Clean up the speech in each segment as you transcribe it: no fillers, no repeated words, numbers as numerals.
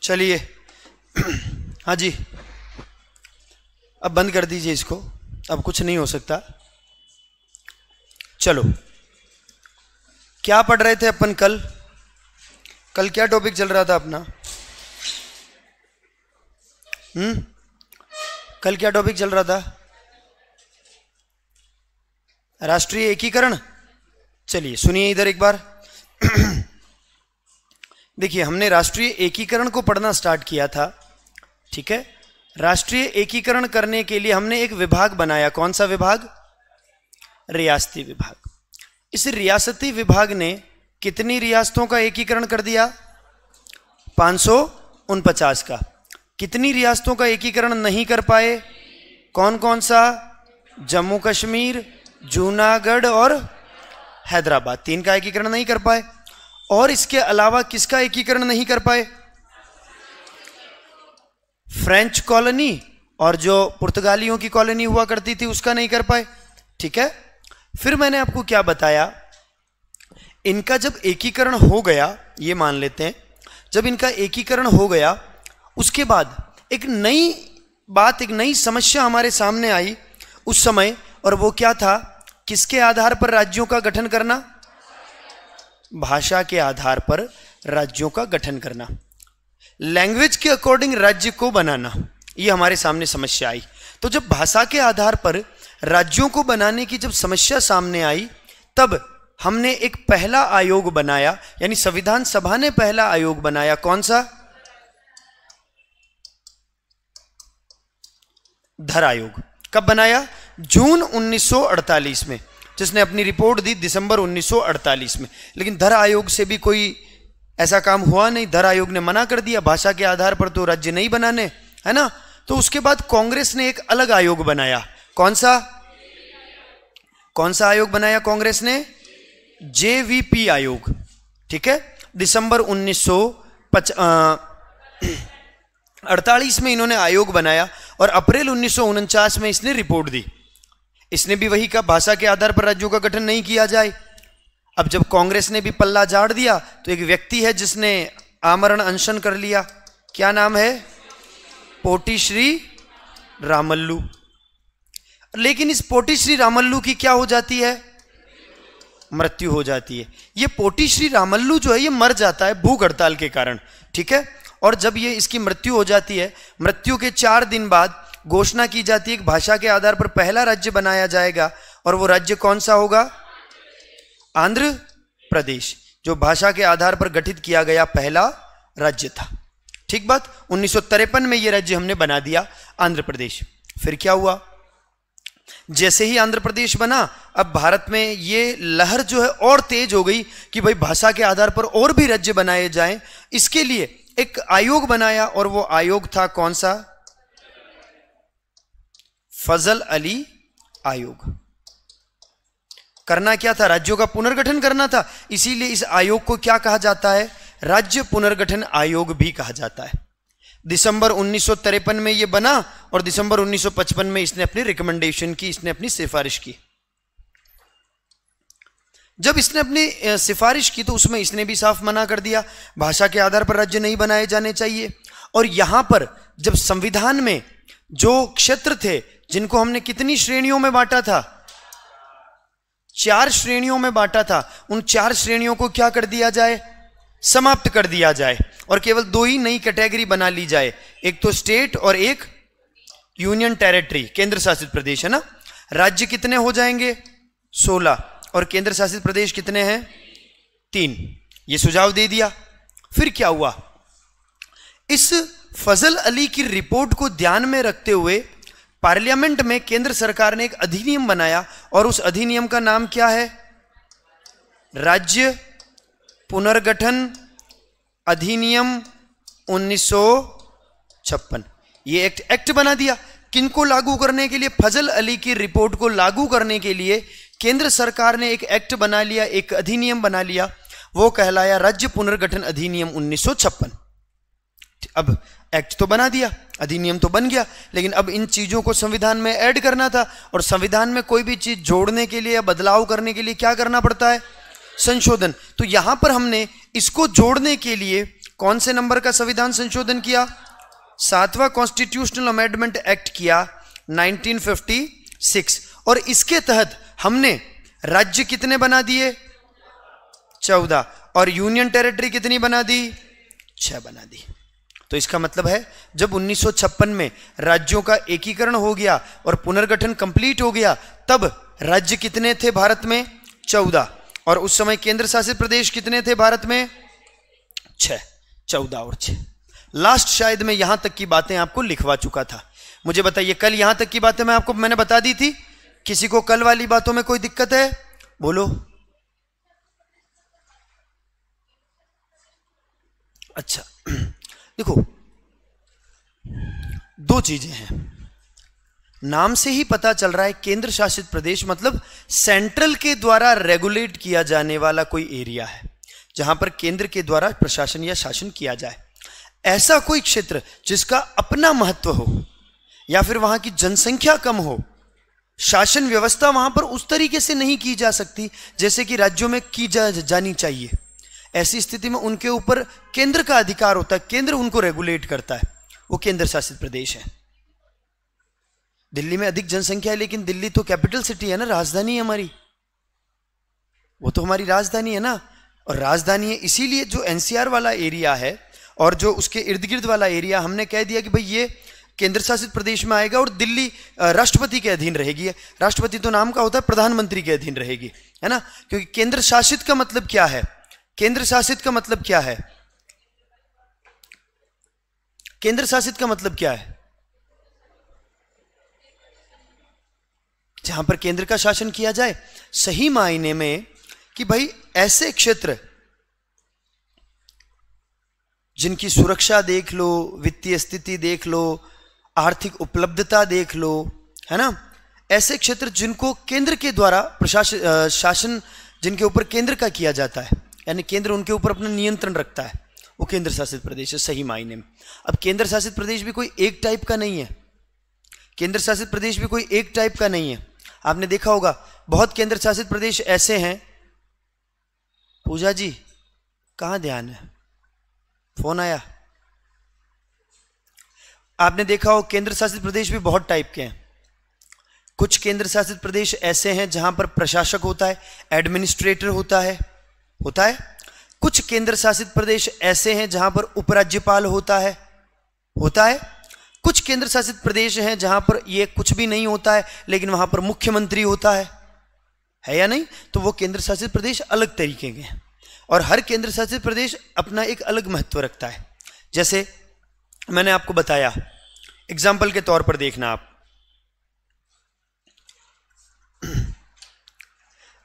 चलिए हाँ जी, अब बंद कर दीजिए इसको, अब कुछ नहीं हो सकता। चलो, क्या पढ़ रहे थे अपन कल? कल क्या टॉपिक चल रहा था अपना? कल क्या टॉपिक चल रहा था? राष्ट्रीय एकीकरण। चलिए सुनिए इधर एक बार। देखिए, हमने राष्ट्रीय एकीकरण को पढ़ना स्टार्ट किया था, ठीक है। राष्ट्रीय एकीकरण करने के लिए हमने एक विभाग बनाया। कौन सा विभाग? रियासती विभाग। इस रियासती विभाग ने कितनी रियासतों का एकीकरण कर दिया? 549 का। कितनी रियासतों का एकीकरण नहीं कर पाए? कौन कौन सा? जम्मू कश्मीर, जूनागढ़ और हैदराबाद। 3 का एकीकरण नहीं कर पाए। और इसके अलावा किसका एकीकरण नहीं कर पाए? फ्रेंच कॉलोनी और जो पुर्तगालियों की कॉलोनी हुआ करती थी उसका नहीं कर पाए, ठीक है। फिर मैंने आपको क्या बताया, इनका जब एकीकरण हो गया, ये मान लेते हैं जब इनका एकीकरण हो गया, उसके बाद एक नई बात, एक नई समस्या हमारे सामने आई उस समय, और वो क्या था? किसके आधार पर राज्यों का गठन करना? भाषा के आधार पर राज्यों का गठन करना, लैंग्वेज के अकॉर्डिंग राज्य को बनाना, ये हमारे सामने समस्या आई। तो जब भाषा के आधार पर राज्यों को बनाने की जब समस्या सामने आई, तब हमने एक पहला आयोग बनाया, यानी संविधान सभा ने पहला आयोग बनाया। कौन सा? धर आयोग। कब बनाया? जून 1948 में, जिसने अपनी रिपोर्ट दी दिसंबर 1948 में। लेकिन धर आयोग से भी कोई ऐसा काम हुआ नहीं। धर आयोग ने मना कर दिया, भाषा के आधार पर तो राज्य नहीं बनाने, है ना। तो उसके बाद कांग्रेस ने एक अलग आयोग बनाया। कौन सा? कौन सा आयोग बनाया कांग्रेस ने? जेवीपी आयोग, ठीक है। दिसंबर 1948 में इन्होंने आयोग बनाया और अप्रैल 1949 में इसने रिपोर्ट दी। इसने भी वही कहा, भाषा के आधार पर राज्यों का गठन नहीं किया जाए। अब जब कांग्रेस ने भी पल्ला झाड़ दिया, तो एक व्यक्ति है जिसने आमरण अनशन कर लिया। क्या नाम है? पोटी श्री रामल्लू। लेकिन इस पोटी श्री रामल्लू की क्या हो जाती है? मृत्यु हो जाती है। ये पोटी श्री रामल्लू जो है ये मर जाता है भूख हड़ताल के कारण, ठीक है। और जब ये इसकी मृत्यु हो जाती है, मृत्यु के 4 दिन बाद घोषणा की जाती है कि भाषा के आधार पर पहला राज्य बनाया जाएगा, और वो राज्य कौन सा होगा? आंध्र प्रदेश, जो भाषा के आधार पर गठित किया गया पहला राज्य था, ठीक बात। 1953 में ये राज्य हमने बना दिया आंध्र प्रदेश। फिर क्या हुआ? जैसे ही आंध्र प्रदेश बना, अब भारत में ये लहर जो है और तेज हो गई कि भाई भाषा के आधार पर और भी राज्य बनाए जाएं। इसके लिए एक आयोग बनाया, और वो आयोग था कौन सा? फजल अली आयोग। करना क्या था? राज्यों का पुनर्गठन करना था। इसीलिए इस आयोग को क्या कहा जाता है? राज्य पुनर्गठन आयोग भी कहा जाता है। दिसंबर 1953 में यह बना, और दिसंबर 1955 में इसने अपनी रिकमेंडेशन की, इसने अपनी सिफारिश की। जब इसने अपनी सिफारिश की तो उसमें इसने भी साफ मना कर दिया, भाषा के आधार पर राज्य नहीं बनाए जाने चाहिए। और यहां पर जब संविधान में जो क्षेत्र थे, जिनको हमने कितनी श्रेणियों में बांटा था? 4 श्रेणियों में बांटा था। उन 4 श्रेणियों को क्या कर दिया जाए? समाप्त कर दिया जाए, और केवल 2 ही नई कैटेगरी बना ली जाए, एक तो स्टेट और एक यूनियन टेरिटरी, केंद्र शासित प्रदेश, है ना। राज्य कितने हो जाएंगे? 16, और केंद्र शासित प्रदेश कितने हैं? 3। ये सुझाव दे दिया। फिर क्या हुआ? इस फजल अली की रिपोर्ट को ध्यान में रखते हुए पार्लियामेंट में केंद्र सरकार ने एक अधिनियम बनाया, और उस अधिनियम का नाम क्या है? राज्य पुनर्गठन अधिनियम 1956। ये एक्ट बना दिया। किनको लागू करने के लिए? फजल अली की रिपोर्ट को लागू करने के लिए केंद्र सरकार ने एक एक्ट बना लिया, एक अधिनियम बना लिया। वो कहलाया राज्य पुनर्गठन अधिनियम 1956। अब एक्ट तो बना दिया, अधिनियम तो बन गया, लेकिन अब इन चीजों को संविधान में ऐड करना था। और संविधान में कोई भी चीज जोड़ने के लिए या बदलाव करने के लिए क्या करना पड़ता है? संशोधन। तो यहां पर हमने इसको जोड़ने के लिए कौन से नंबर का संविधान संशोधन किया? 7वां कॉन्स्टिट्यूशनल अमेंडमेंट एक्ट किया 1956, और इसके तहत हमने राज्य कितने बना दिए? 14, और यूनियन टेरिटरी कितनी बना दी? 6 बना दी। तो इसका मतलब है जब 1956 में राज्यों का एकीकरण हो गया और पुनर्गठन कंप्लीट हो गया, तब राज्य कितने थे भारत में? 14, और उस समय केंद्र शासित प्रदेश कितने थे भारत में? 6। 14 और 6। लास्ट शायद मैं यहां तक की बातें आपको लिखवा चुका था। मुझे बताइए, कल यहां तक की बातें मैंने बता दी थी? किसी को कल वाली बातों में कोई दिक्कत है? बोलो। अच्छा, देखो, 2 चीजें हैं। नाम से ही पता चल रहा है केंद्र शासित प्रदेश मतलब सेंट्रल के द्वारा रेगुलेट किया जाने वाला कोई एरिया है, जहां पर केंद्र के द्वारा प्रशासन या शासन किया जाए। ऐसा कोई क्षेत्र जिसका अपना महत्व हो या फिर वहां की जनसंख्या कम हो, शासन व्यवस्था वहां पर उस तरीके से नहीं की जा सकती जैसे कि राज्यों में की जानी चाहिए। ऐसी स्थिति में उनके ऊपर केंद्र का अधिकार होता है, केंद्र उनको रेगुलेट करता है, वो केंद्र शासित प्रदेश है। दिल्ली में अधिक जनसंख्या है, लेकिन दिल्ली तो कैपिटल सिटी है ना, राजधानी है हमारी, वो तो हमारी राजधानी है ना। और राजधानी है, इसीलिए जो एनसीआर वाला एरिया है और जो उसके इर्द गिर्द वाला एरिया, हमने कह दिया कि भाई ये केंद्र शासित प्रदेश में आएगा और दिल्ली राष्ट्रपति के अधीन रहेगी। राष्ट्रपति तो नाम का होता है, प्रधानमंत्री के अधीन रहेगी, है ना। क्योंकि केंद्र शासित का मतलब क्या है? केंद्र शासित का मतलब क्या है? केंद्र शासित का मतलब क्या है? जहां पर केंद्र का शासन किया जाए, सही मायने में कि भाई ऐसे क्षेत्र जिनकी सुरक्षा देख लो, वित्तीय स्थिति देख लो, आर्थिक उपलब्धता देख लो, है ना, ऐसे क्षेत्र जिनको केंद्र के द्वारा शासन जिनके ऊपर केंद्र का किया जाता है, यानी केंद्र उनके ऊपर अपना नियंत्रण रखता है, वो केंद्र शासित प्रदेश है सही मायने में। अब केंद्र शासित प्रदेश भी कोई एक टाइप का नहीं है, केंद्र शासित प्रदेश भी कोई एक टाइप का नहीं है। आपने देखा होगा बहुत केंद्र शासित प्रदेश ऐसे हैं। पूजा जी कहां ध्यान है? फोन आया। आपने देखा हो केंद्र शासित प्रदेश भी बहुत टाइप के हैं। कुछ केंद्र शासित प्रदेश ऐसे हैं जहां पर प्रशासक होता है, एडमिनिस्ट्रेटर होता है। कुछ केंद्र शासित प्रदेश ऐसे हैं जहां पर उपराज्यपाल होता है। कुछ केंद्र शासित प्रदेश हैं जहां पर ये कुछ भी नहीं होता है, लेकिन वहां पर मुख्यमंत्री होता है या नहीं? तो वो केंद्र शासित प्रदेश अलग तरीके के हैं, और हर केंद्र शासित प्रदेश अपना एक अलग महत्व रखता है। जैसे मैंने आपको बताया, एग्जाम्पल के तौर पर देखना आप,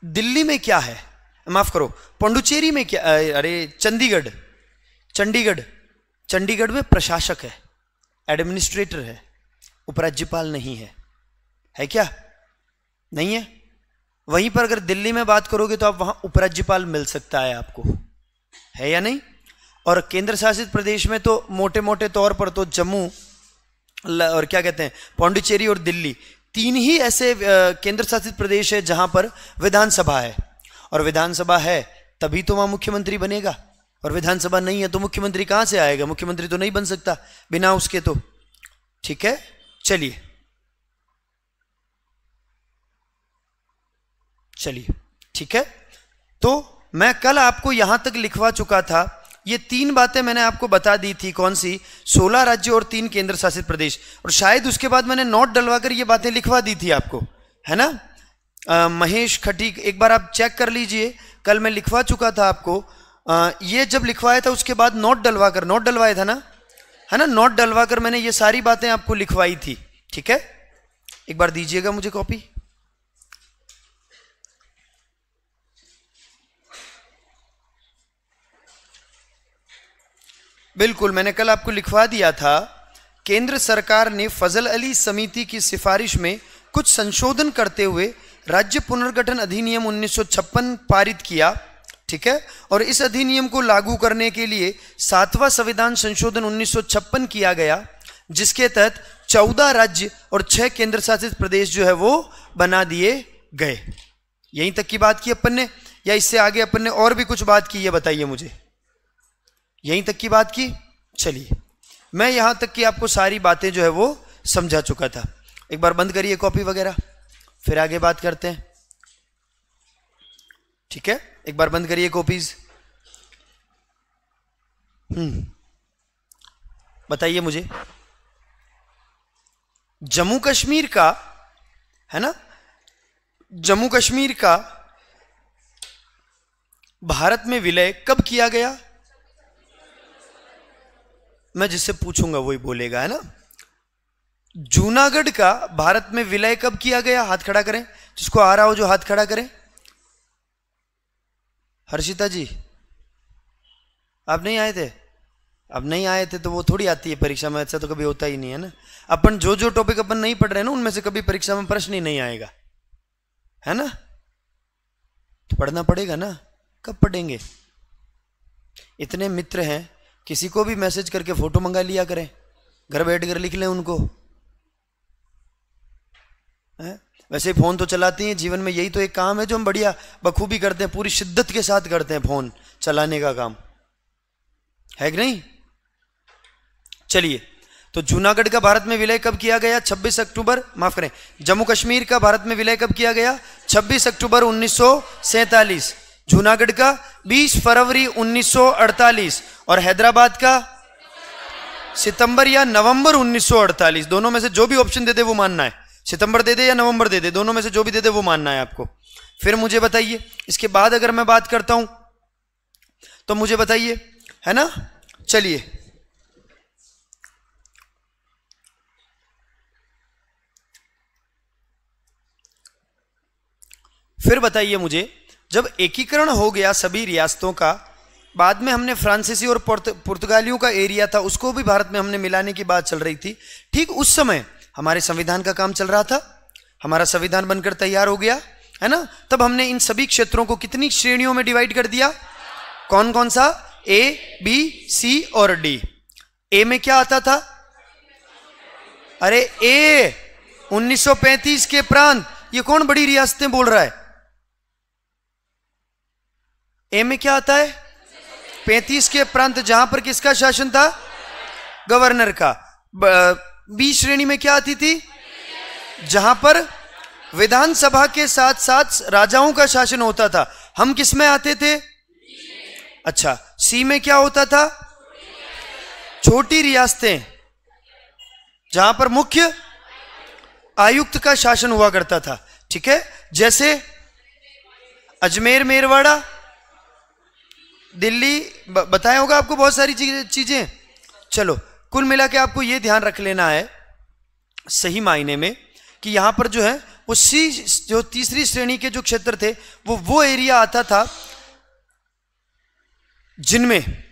दिल्ली में क्या है, माफ करो, पुडुचेरी में क्या, अरे चंडीगढ़ में प्रशासक है, एडमिनिस्ट्रेटर है, उपराज्यपाल नहीं है क्या? नहीं है। वहीं पर अगर दिल्ली में बात करोगे तो आप वहां उपराज्यपाल मिल सकता है आपको, है या नहीं? और केंद्र शासित प्रदेश में तो मोटे मोटे तौर पर तो जम्मू और क्या कहते हैं, पुडुचेरी और दिल्ली, 3 ही ऐसे केंद्र शासित प्रदेश है जहां पर विधानसभा है, और विधानसभा है तभी तो वहां मुख्यमंत्री बनेगा, और विधानसभा नहीं है तो मुख्यमंत्री कहां से आएगा? मुख्यमंत्री तो नहीं बन सकता बिना उसके। तो ठीक है, चलिए ठीक है। तो मैं कल आपको यहां तक लिखवा चुका था, ये 3 बातें मैंने आपको बता दी थी। कौन सी? 16 राज्य और 3 केंद्र शासित प्रदेश, और शायद उसके बाद मैंने नोट डलवाकर ये बातें लिखवा दी थी आपको, है ना। महेश खटीक, एक बार आप चेक कर लीजिए, कल मैं लिखवा चुका था आपको। ये जब लिखवाया था उसके बाद नोट डलवाया था ना, है ना, नोट डलवाकर मैंने ये सारी बातें आपको लिखवाई थी। ठीक है, एक बार दीजिएगा मुझे कॉपी। बिल्कुल, मैंने कल आपको लिखवा दिया था। केंद्र सरकार ने फजल अली समिति की सिफारिश में कुछ संशोधन करते हुए राज्य पुनर्गठन अधिनियम 1956 पारित किया। ठीक है, और इस अधिनियम को लागू करने के लिए 7वां संविधान संशोधन 1956 किया गया, जिसके तहत 14 राज्य और 6 केंद्र शासित प्रदेश जो है वो बना दिए गए। यहीं तक की बात की अपन ने, या इससे आगे अपन ने और भी कुछ बात की है? बताइए मुझे, यहीं तक की बात की। चलिए, मैं यहां तक की आपको सारी बातें जो है वो समझा चुका था। एक बार बंद करिए कॉपी वगैरह, फिर आगे बात करते हैं। ठीक है, एक बार बंद करिए कॉपीज। बताइए मुझे, जम्मू कश्मीर का, है ना, जम्मू कश्मीर का भारत में विलय कब किया गया? मैं जिससे पूछूंगा वही बोलेगा, है ना। जूनागढ़ का भारत में विलय कब किया गया? हाथ खड़ा करें, जिसको आ रहा हो जो हाथ खड़ा करें। हर्षिता जी, आप नहीं आए थे? अब नहीं आए थे तो वो थोड़ी आती है परीक्षा में, ऐसा तो कभी होता ही नहीं है ना। अपन जो जो टॉपिक अपन नहीं पढ़ रहे हैं ना, उनमें से कभी परीक्षा में प्रश्न ही नहीं आएगा, है ना। तो पढ़ना पड़ेगा ना। कब पढ़ेंगे? इतने मित्र हैं, किसी को भी मैसेज करके फोटो मंगा लिया करें, घर बैठ कर लिख लें उनको, है? वैसे फोन तो चलाती हैं, जीवन में यही तो एक काम है जो हम बढ़िया बखूबी करते हैं, पूरी शिद्दत के साथ करते हैं, फोन चलाने का काम है कि नहीं। चलिए, तो जूनागढ़ का भारत में विलय कब किया गया? 26 अक्टूबर, माफ करें, जम्मू कश्मीर का भारत में विलय कब किया गया? 26 अक्टूबर 1947। जूनागढ़ का 20 फरवरी 1948 और हैदराबाद का सितंबर या नवंबर 1948। दोनों में से जो भी ऑप्शन दे दे वो मानना है, सितंबर दे दे या नवंबर दे दे, दोनों में से जो भी दे दे वो मानना है आपको। फिर मुझे बताइए, इसके बाद अगर मैं बात करता हूं तो मुझे बताइए, है ना। चलिए, फिर बताइए मुझे, जब एकीकरण हो गया सभी रियासतों का, बाद में हमने फ्रांसीसी और पुर्तगालियों का एरिया था उसको भी भारत में हमने मिलाने की बात चल रही थी। ठीक उस समय हमारे संविधान का काम चल रहा था, हमारा संविधान बनकर तैयार हो गया, है ना। तब हमने इन सभी क्षेत्रों को कितनी श्रेणियों में डिवाइड कर दिया? कौन कौन सा? ए, बी, सी और डी। ए में क्या आता था? अरे ए 1935 के प्रांत, ये कौन बड़ी रियासतें बोल रहा है? ए में क्या आता है? 35 के प्रांत, जहां पर किसका शासन था? गवर्नर का। बी श्रेणी में क्या आती थी? जहां पर विधानसभा के साथ साथ राजाओं का शासन होता था। हम किस में आते थे? अच्छा, सी में क्या होता था? छोटी रियासतें, जहां पर मुख्य आयुक्त का शासन हुआ करता था। ठीक है, जैसे अजमेर, मेरवाड़ा, दिल्ली, बताया होगा आपको बहुत सारी चीजें। चलो, कुल मिला के आपको यह ध्यान रख लेना है सही मायने में कि यहां पर जो है वो सी, जो तीसरी श्रेणी के जो क्षेत्र थे, वो एरिया आता था जिनमें,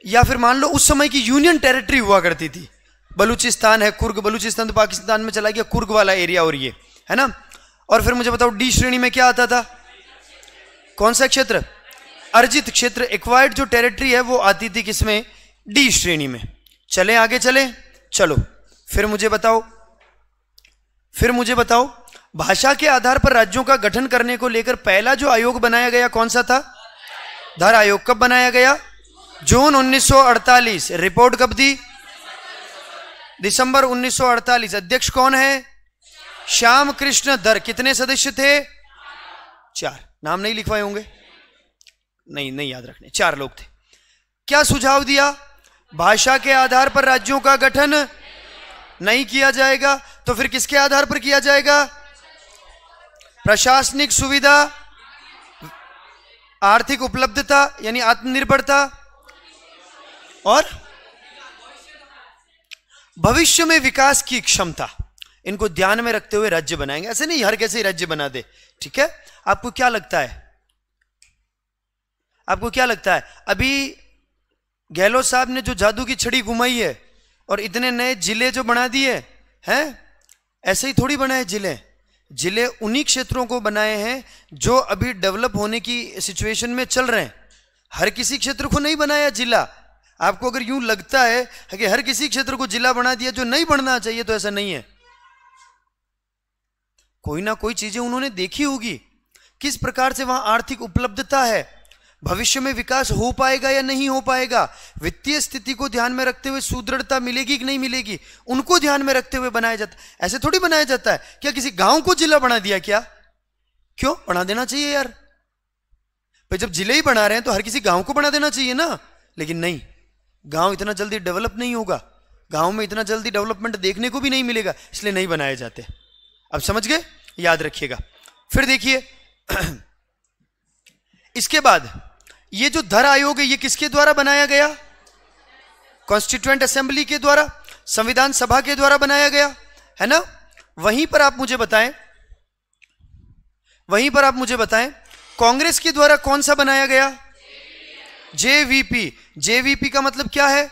या फिर मान लो उस समय की यूनियन टेरिटरी हुआ करती थी। बलूचिस्तान है, कुर्ग, बलूचिस्तान तो पाकिस्तान में चला गया, कुर्ग वाला एरिया और ये, है ना। और फिर मुझे बताओ, डी श्रेणी में क्या आता था? कौन सा क्षेत्र? अर्जित क्षेत्र, एक्वायर्ड जो टेरिटरी है वो आती थी किसमें? डी श्रेणी में। चले आगे चले, चलो फिर मुझे बताओ, भाषा के आधार पर राज्यों का गठन करने को लेकर पहला जो आयोग बनाया गया कौन सा था? धर आयोग। कब बनाया गया? जून 1948। रिपोर्ट कब दी? दिसंबर 1948। अध्यक्ष कौन है? श्याम कृष्ण धर। कितने सदस्य थे? 4। नाम नहीं लिखवाए होंगे, नहीं याद रखने, 4 लोग थे। क्या सुझाव दिया? भाषा के आधार पर राज्यों का गठन नहीं किया जाएगा, तो फिर किसके आधार पर किया जाएगा? प्रशासनिक सुविधा, आर्थिक उपलब्धता यानी आत्मनिर्भरता, और भविष्य में विकास की क्षमता, इनको ध्यान में रखते हुए राज्य बनाएंगे। ऐसे नहीं हर कैसे राज्य बना दे। ठीक है, आपको क्या लगता है? अभी गहलोत साहब ने जो जादू की छड़ी घुमाई है और इतने नए जिले जो बना दिए हैं, ऐसे ही थोड़ी बनाए जिले उन्हीं क्षेत्रों को बनाए हैं जो अभी डेवलप होने की सिचुएशन में चल रहे हैं। हर किसी क्षेत्र को नहीं बनाया जिला। आपको अगर यूं लगता है कि हर किसी क्षेत्र को जिला बना दिया जो नहीं बनना चाहिए, तो ऐसा नहीं है। कोई ना कोई चीजें उन्होंने देखी होगी, किस प्रकार से वहां आर्थिक उपलब्धता है, भविष्य में विकास हो पाएगा या नहीं हो पाएगा, वित्तीय स्थिति को ध्यान में रखते हुए सुदृढ़ता मिलेगी कि नहीं मिलेगी, उनको ध्यान में रखते हुए बनाया जाता है। ऐसे थोड़ी बनाया जाता है। क्या किसी गांव को जिला बना दिया क्या? क्यों बना देना चाहिए यार, भाई जब जिले ही बना रहे हैं तो हर किसी गांव को बना देना चाहिए ना। लेकिन नहीं, गांव इतना जल्दी डेवलप नहीं होगा, गांव में इतना जल्दी डेवलपमेंट देखने को भी नहीं मिलेगा, इसलिए नहीं बनाए जाते। अब समझ गए, याद रखिएगा। फिर देखिए इसके बाद ये जो धर आयोग है ये किसके द्वारा बनाया गया? कॉन्स्टिट्यूएंट असेंबली के द्वारा, संविधान सभा के द्वारा बनाया गया है ना। वहीं पर आप मुझे बताएं, वहीं पर आप मुझे बताएं कांग्रेस के द्वारा कौन सा बनाया गया? जेवीपी। जेवीपी का मतलब क्या है?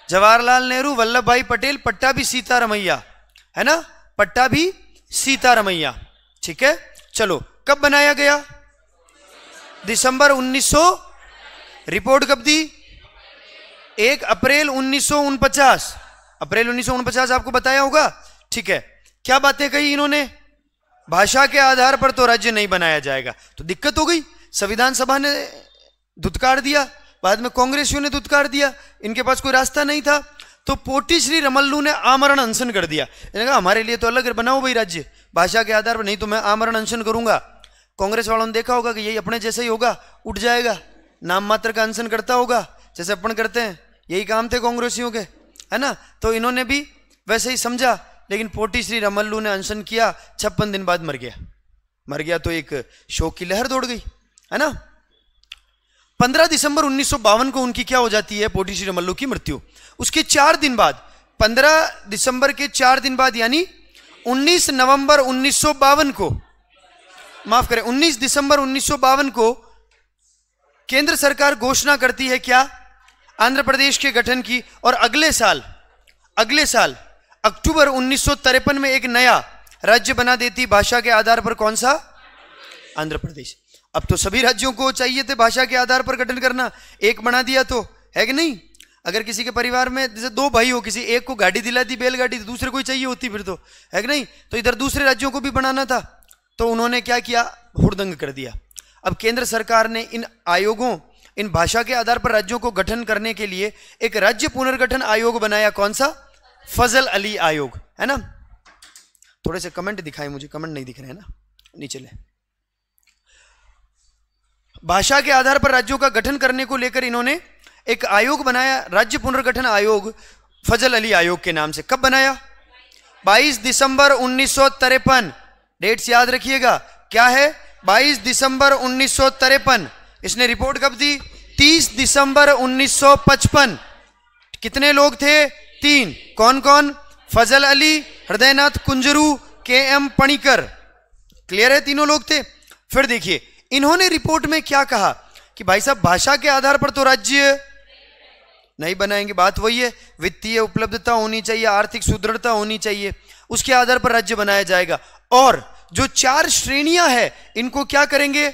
जवाहरलाल नेहरू वल्लभ भाई पटेल पट्टाभी सीतारमैया, है ना, पट्टाभी सीतारमैया। ठीक है, चलो कब बनाया गया? दिसंबर 1900। रिपोर्ट कब दी? 1 अप्रैल 1949। अप्रैल 1949 आपको बताया होगा। ठीक है, क्या बातें कही इन्होंने? भाषा के आधार पर तो राज्य नहीं बनाया जाएगा। तो दिक्कत हो गई, संविधान सभा ने धुतकार दिया, बाद में कांग्रेसियों ने धुतकार दिया, इनके पास कोई रास्ता नहीं था। तो पोटी श्री रमल्लू ने आमरण अनशन कर दिया। इन्होंने कहा हमारे लिए तो अलग बनाओ भाई राज्य, भाषा के आधार पर, नहीं तो मैं आमरण अनशन करूंगा। कांग्रेस वालों ने देखा होगा कि यही अपने जैसे ही होगा, उठ जाएगा, नाम मात्र का अनशन करता होगा जैसे अपन करते हैं, यही काम थे कांग्रेसियों के, है ना। तो इन्होंने भी वैसे ही समझा, लेकिन पोटी श्री रमल्लू ने अनशन किया, 56 दिन बाद मर गया। मर गया तो एक शोक की लहर दौड़ गई, है ना। 15 दिसंबर 1952 को उनकी क्या हो जाती है? पोटी श्री रमल्लू की मृत्यु। उसके 4 दिन बाद, 15 दिसंबर के 4 दिन बाद, यानी 19 नवंबर 1952 को, माफ करें 19 दिसंबर 1952 को केंद्र सरकार घोषणा करती है क्या? आंध्र प्रदेश के गठन की। और अगले साल अक्टूबर 1953 में एक नया राज्य बना देती भाषा के आधार पर। कौन सा? आंध्र प्रदेश। अब तो सभी राज्यों को चाहिए थे भाषा के आधार पर गठन करना, एक बना दिया तो, है कि नहीं। अगर किसी के परिवार में जैसे 2 भाई हो, किसी एक को गाड़ी दिला दी, बैलगाड़ी, तो दूसरे को ही चाहिए होती फिर तो, है कि नहीं। तो इधर दूसरे राज्यों को भी बनाना था, तो उन्होंने क्या किया? हुड़दंग कर दिया। अब केंद्र सरकार ने इन आयोगों, इन भाषा के आधार पर राज्यों को गठन करने के लिए एक राज्य पुनर्गठन आयोग बनाया। कौन सा? फजल अली आयोग, है ना। थोड़े से कमेंट दिखाएं मुझे, कमेंट नहीं दिख रहे हैं ना, नीचे ले। भाषा के आधार पर राज्यों का गठन करने को लेकर इन्होंने एक आयोग बनाया, राज्य पुनर्गठन आयोग, फजल अली आयोग के नाम से। कब बनाया? 22 दिसंबर 1953। डेट्स याद रखिएगा, क्या है? 22 दिसंबर 1953। इसने रिपोर्ट कब दी? 30 दिसंबर 1955। कितने लोग थे? 3। कौन कौन? फजल अली, हृदयनाथ कुंजरू, के.एम. पणिकर। क्लियर है, तीनों लोग थे। फिर देखिए इन्होंने रिपोर्ट में क्या कहा कि भाई साहब भाषा के आधार पर तो राज्य नहीं बनाएंगे। बात वही है, वित्तीय उपलब्धता होनी चाहिए, आर्थिक सुदृढ़ता होनी चाहिए, उसके आधार पर राज्य बनाया जाएगा। और जो 4 श्रेणियां हैं इनको क्या करेंगे?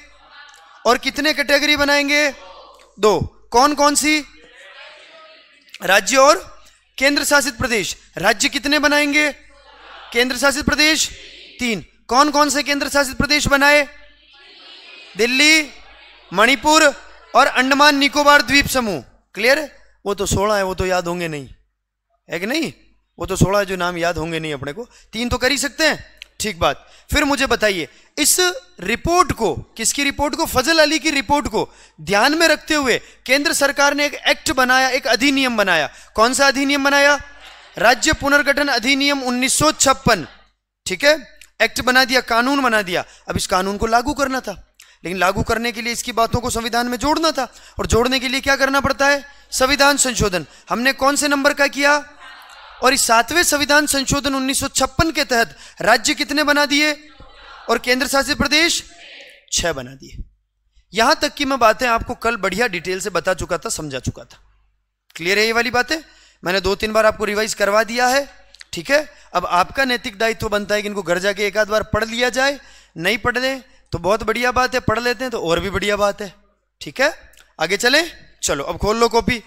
और कितने कैटेगरी बनाएंगे? 2। कौन कौन सी? राज्य और केंद्र शासित प्रदेश। राज्य कितने बनाएंगे? केंद्र शासित प्रदेश 3। कौन कौन से केंद्र शासित प्रदेश बनाए? दिल्ली, मणिपुर और अंडमान निकोबार द्वीप समूह। क्लियर है? वो तो 16 है, वो तो याद होंगे नहीं, है कि नहीं। वो तो 16 है जो नाम याद होंगे नहीं अपने को, 3 तो कर ही सकते हैं। ठीक बात। फिर मुझे बताइए इस रिपोर्ट को, किसकी रिपोर्ट को? फजल अली की रिपोर्ट को ध्यान में रखते हुए केंद्र सरकार ने एक एक्ट बनाया, एक अधिनियम बनाया। कौन सा अधिनियम बनाया? राज्य पुनर्गठन अधिनियम 1956। ठीक है, एक्ट बना दिया, कानून बना दिया। अब इस कानून को लागू करना था, लेकिन लागू करने के लिए इसकी बातों को संविधान में जोड़ना था, और जोड़ने के लिए क्या करना पड़ता है? संविधान संशोधन। हमने कौन से नंबर का किया? और इस 7वें संविधान संशोधन 1956 के तहत राज्य कितने बना दिए और केंद्र शासित प्रदेश 6 बना दिए। यहां तक की मैं बातें आपको कल बढ़िया डिटेल से बता चुका था, समझा चुका था। क्लियर है ये वाली बातें? मैंने 2-3 बार आपको रिवाइज करवा दिया है। ठीक है, अब आपका नैतिक दायित्व बनता है कि इनको घर जाके एक आध बार पढ़ लिया जाए। नहीं पढ़ लें तो बहुत बढ़िया बात है, पढ़ लेते हैं तो और भी बढ़िया बात है। ठीक है, आगे चलें। चलो अब खोल लो कॉपी।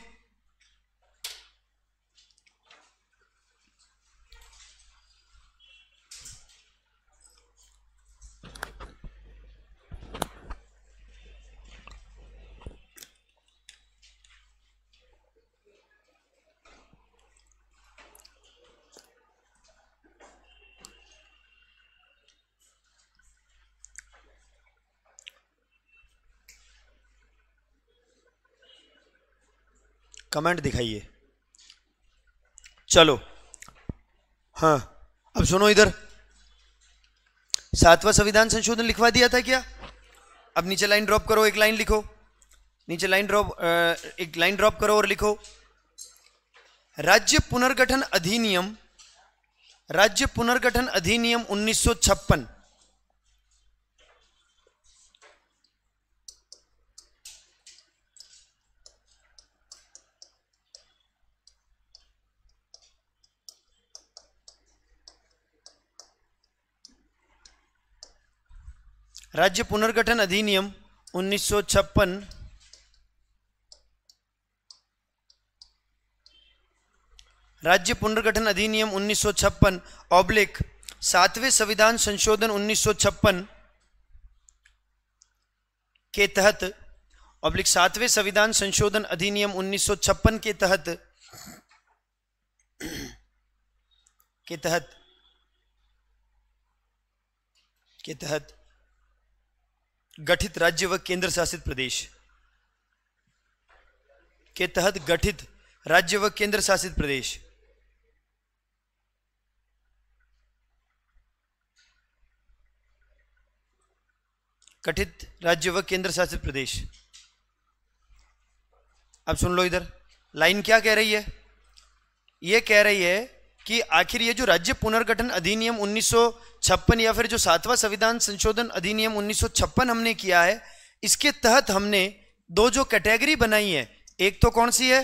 कमेंट दिखाइए। चलो हाँ, अब सुनो इधर, 7वां संविधान संशोधन लिखवा दिया था क्या? अब नीचे लाइन ड्रॉप करो, एक लाइन लिखो, नीचे लाइन ड्रॉप, एक लाइन ड्रॉप करो और लिखो राज्य पुनर्गठन अधिनियम, राज्य पुनर्गठन अधिनियम 1956। राज्य पुनर्गठन अधिनियम 1956 राज्य पुनर्गठन अधिनियम 1956 ऑब्लिक 7वें संविधान संशोधन 1956 के तहत, ऑब्लिक 7वें संविधान संशोधन अधिनियम 1956 के तहत गठित राज्य व केंद्र शासित प्रदेश के तहत गठित राज्य व केंद्र शासित प्रदेश गठित राज्य व केंद्र शासित प्रदेश। अब सुन लो इधर, लाइन क्या कह रही है? ये कह रही है कि आखिर ये जो राज्य पुनर्गठन अधिनियम 1956 या फिर जो 7वां संविधान संशोधन अधिनियम 1956 हमने किया है, इसके तहत हमने दो जो कैटेगरी बनाई है, एक तो कौन सी है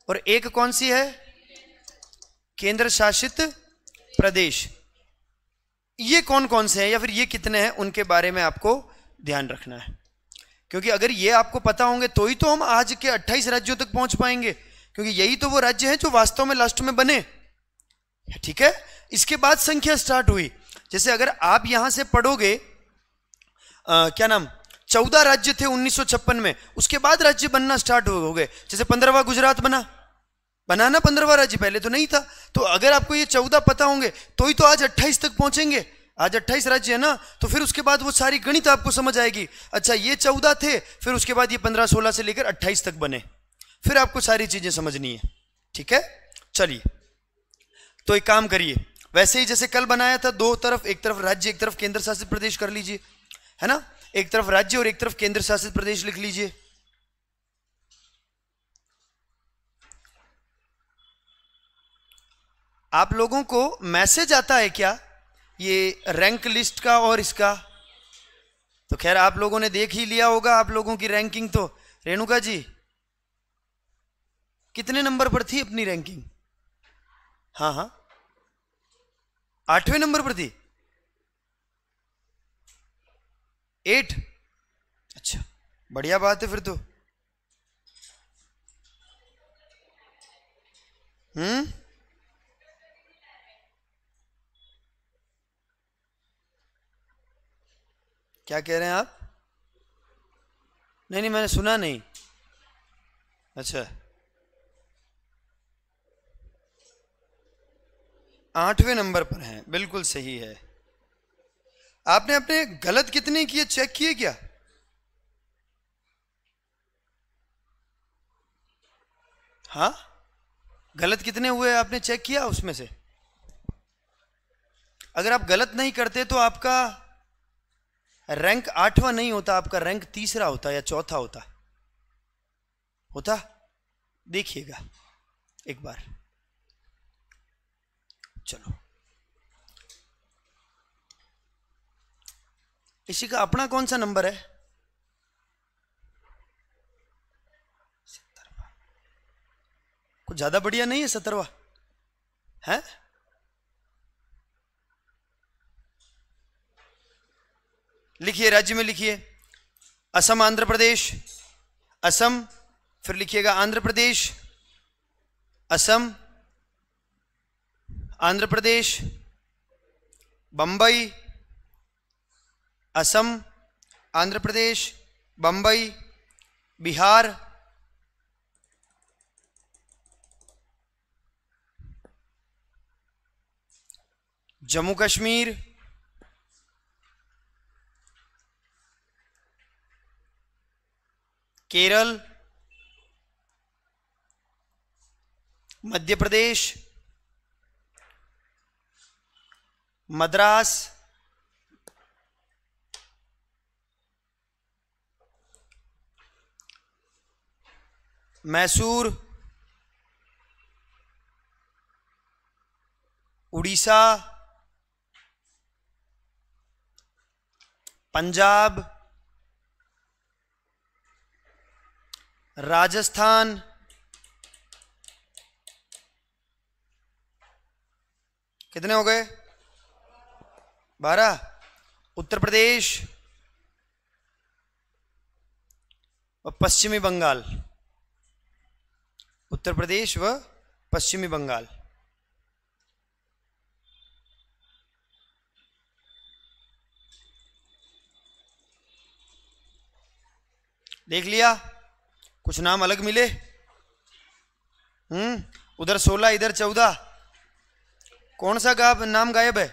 और एक कौन सी है? केंद्र शासित प्रदेश। ये कौन कौन से हैं या फिर ये कितने हैं, उनके बारे में आपको ध्यान रखना है, क्योंकि अगर ये आपको पता होंगे तो ही तो हम आज के 28 राज्यों तक पहुंच पाएंगे, क्योंकि यही तो वो राज्य हैं जो वास्तव में लास्ट में बने। ठीक है, इसके बाद संख्या स्टार्ट हुई। जैसे अगर आप यहां से पढ़ोगे, क्या नाम, 14 राज्य थे 1956 में, उसके बाद राज्य बनना स्टार्ट हो गए। जैसे 15वां गुजरात बना ना 15वां राज्य, पहले तो नहीं था। तो अगर आपको ये 14 पता होंगे तो ही तो आज 28 तक पहुंचेंगे। आज 28 राज्य है ना, तो फिर उसके बाद वो सारी गणित आपको समझ आएगी। अच्छा, ये 14 थे, फिर उसके बाद ये 15-16 से लेकर 28 तक बने, फिर आपको सारी चीजें समझनी है। ठीक है, चलिए तो एक काम करिए, वैसे ही जैसे कल बनाया था, दो तरफ, एक तरफ राज्य एक तरफ केंद्र शासित प्रदेश कर लीजिए, है ना। एक तरफ राज्य और एक तरफ केंद्र शासित प्रदेश लिख लीजिए। आप लोगों को मैसेज आता है क्या ये रैंक लिस्ट का और इसका? तो खैर आप लोगों ने देख ही लिया होगा, आप लोगों की रैंकिंग तो। रेणुका जी कितने नंबर पर थी अपनी रैंकिंग? हाँ हाँ, 8वें नंबर पर थी, 8। अच्छा, बढ़िया बात है फिर तो। क्या कह रहे हैं आप? नहीं, मैंने सुना नहीं। अच्छा, 8वें नंबर पर हैं, बिल्कुल सही है। आपने अपने गलत कितने किए चेक किए क्या? हाँ, गलत कितने हुए आपने चेक किया उसमें से? अगर आप गलत नहीं करते तो आपका रैंक 8वां नहीं होता, आपका रैंक 3रा होता या 4था होता। देखिएगा एक बार। चलो, इसी का अपना कौन सा नंबर है? 17वां। कुछ ज्यादा बढ़िया नहीं है 17वां है? लिखिए, राज्य में लिखिए, असम आंध्र प्रदेश, असम, फिर लिखिएगा आंध्र प्रदेश, असम, आंध्र प्रदेश, बंबई, असम, आंध्र प्रदेश, बंबई, बिहार, जम्मू कश्मीर, केरल, मध्य प्रदेश, मद्रास, मैसूर, उड़ीसा, पंजाब, राजस्थान, कितने हो गए? 12। उत्तर प्रदेश और पश्चिमी बंगाल, उत्तर प्रदेश व पश्चिमी बंगाल। देख लिया? कुछ नाम अलग मिले? उधर 16, इधर 14। कौन सा नाम गायब है?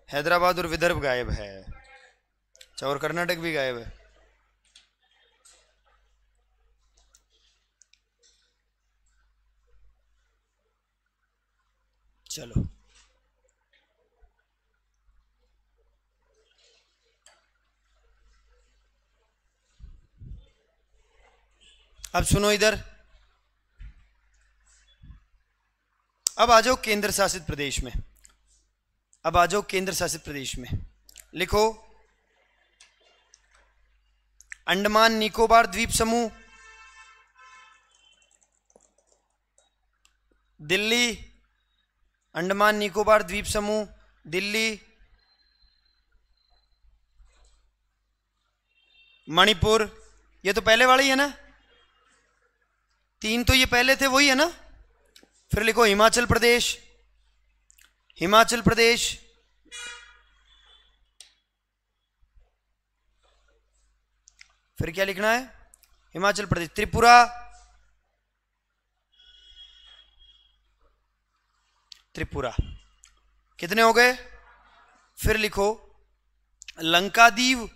हैदराबाद और विदर्भ गायब है। अच्छा, और कर्नाटक भी गायब है। चलो, अब सुनो इधर। अब आ जाओ केंद्र शासित प्रदेश में। अब आ जाओ केंद्र शासित प्रदेश में। लिखो अंडमान निकोबार द्वीप समूह, दिल्ली, अंडमान निकोबार द्वीप समूह दिल्ली, मणिपुर, ये तो पहले वाले ही है ना? 3 तो ये पहले थे, वही है ना? फिर लिखो हिमाचल प्रदेश, हिमाचल प्रदेश, फिर क्या लिखना है? हिमाचल प्रदेश, त्रिपुरा, त्रिपुरा। कितने हो गए? फिर लिखो लंकादीव,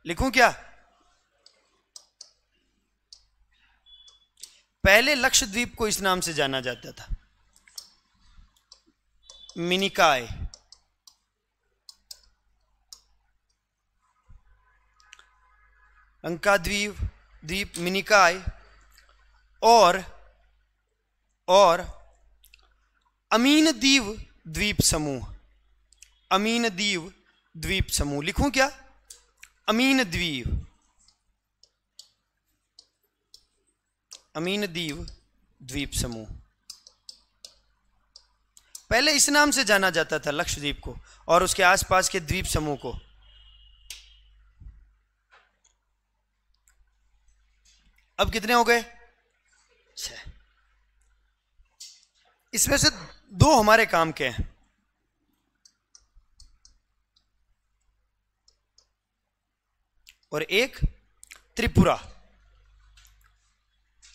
लिखूं क्या? पहले लक्षद्वीप को इस नाम से जाना जाता था, मिनिकाय। लंकाद्वीप, द्वीप मिनिकाय, और अमीन दीव द्वीप समूह, अमीन दीव द्वीप समूह। लिखूं क्या? अमीन द्वीप, अमीन दीव द्वीप समूह। पहले इस नाम से जाना जाता था लक्षद्वीप को और उसके आसपास के द्वीप समूह को। अब कितने हो गए? 6। इसमें से 2 हमारे काम के हैं। और एक त्रिपुरा,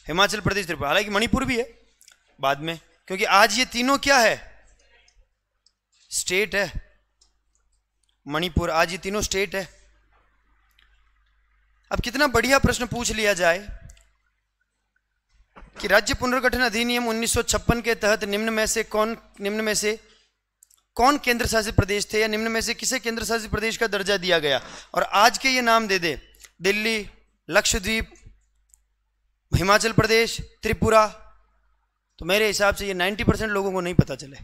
हिमाचल प्रदेश, त्रिपुरा। हालांकि मणिपुर भी है बाद में, क्योंकि आज ये तीनों क्या है? स्टेट है। मणिपुर आज ये तीनों स्टेट है। अब कितना बढ़िया प्रश्न पूछ लिया जाए कि राज्य पुनर्गठन अधिनियम 1956 के तहत निम्न में से कौन केंद्र शासित प्रदेश थे, या निम्न में से किसे केंद्र शासित प्रदेश का दर्जा दिया गया, और आज के ये नाम दे दे: दिल्ली, लक्षद्वीप, हिमाचल प्रदेश, त्रिपुरा। तो मेरे हिसाब से ये 90% लोगों को नहीं पता चले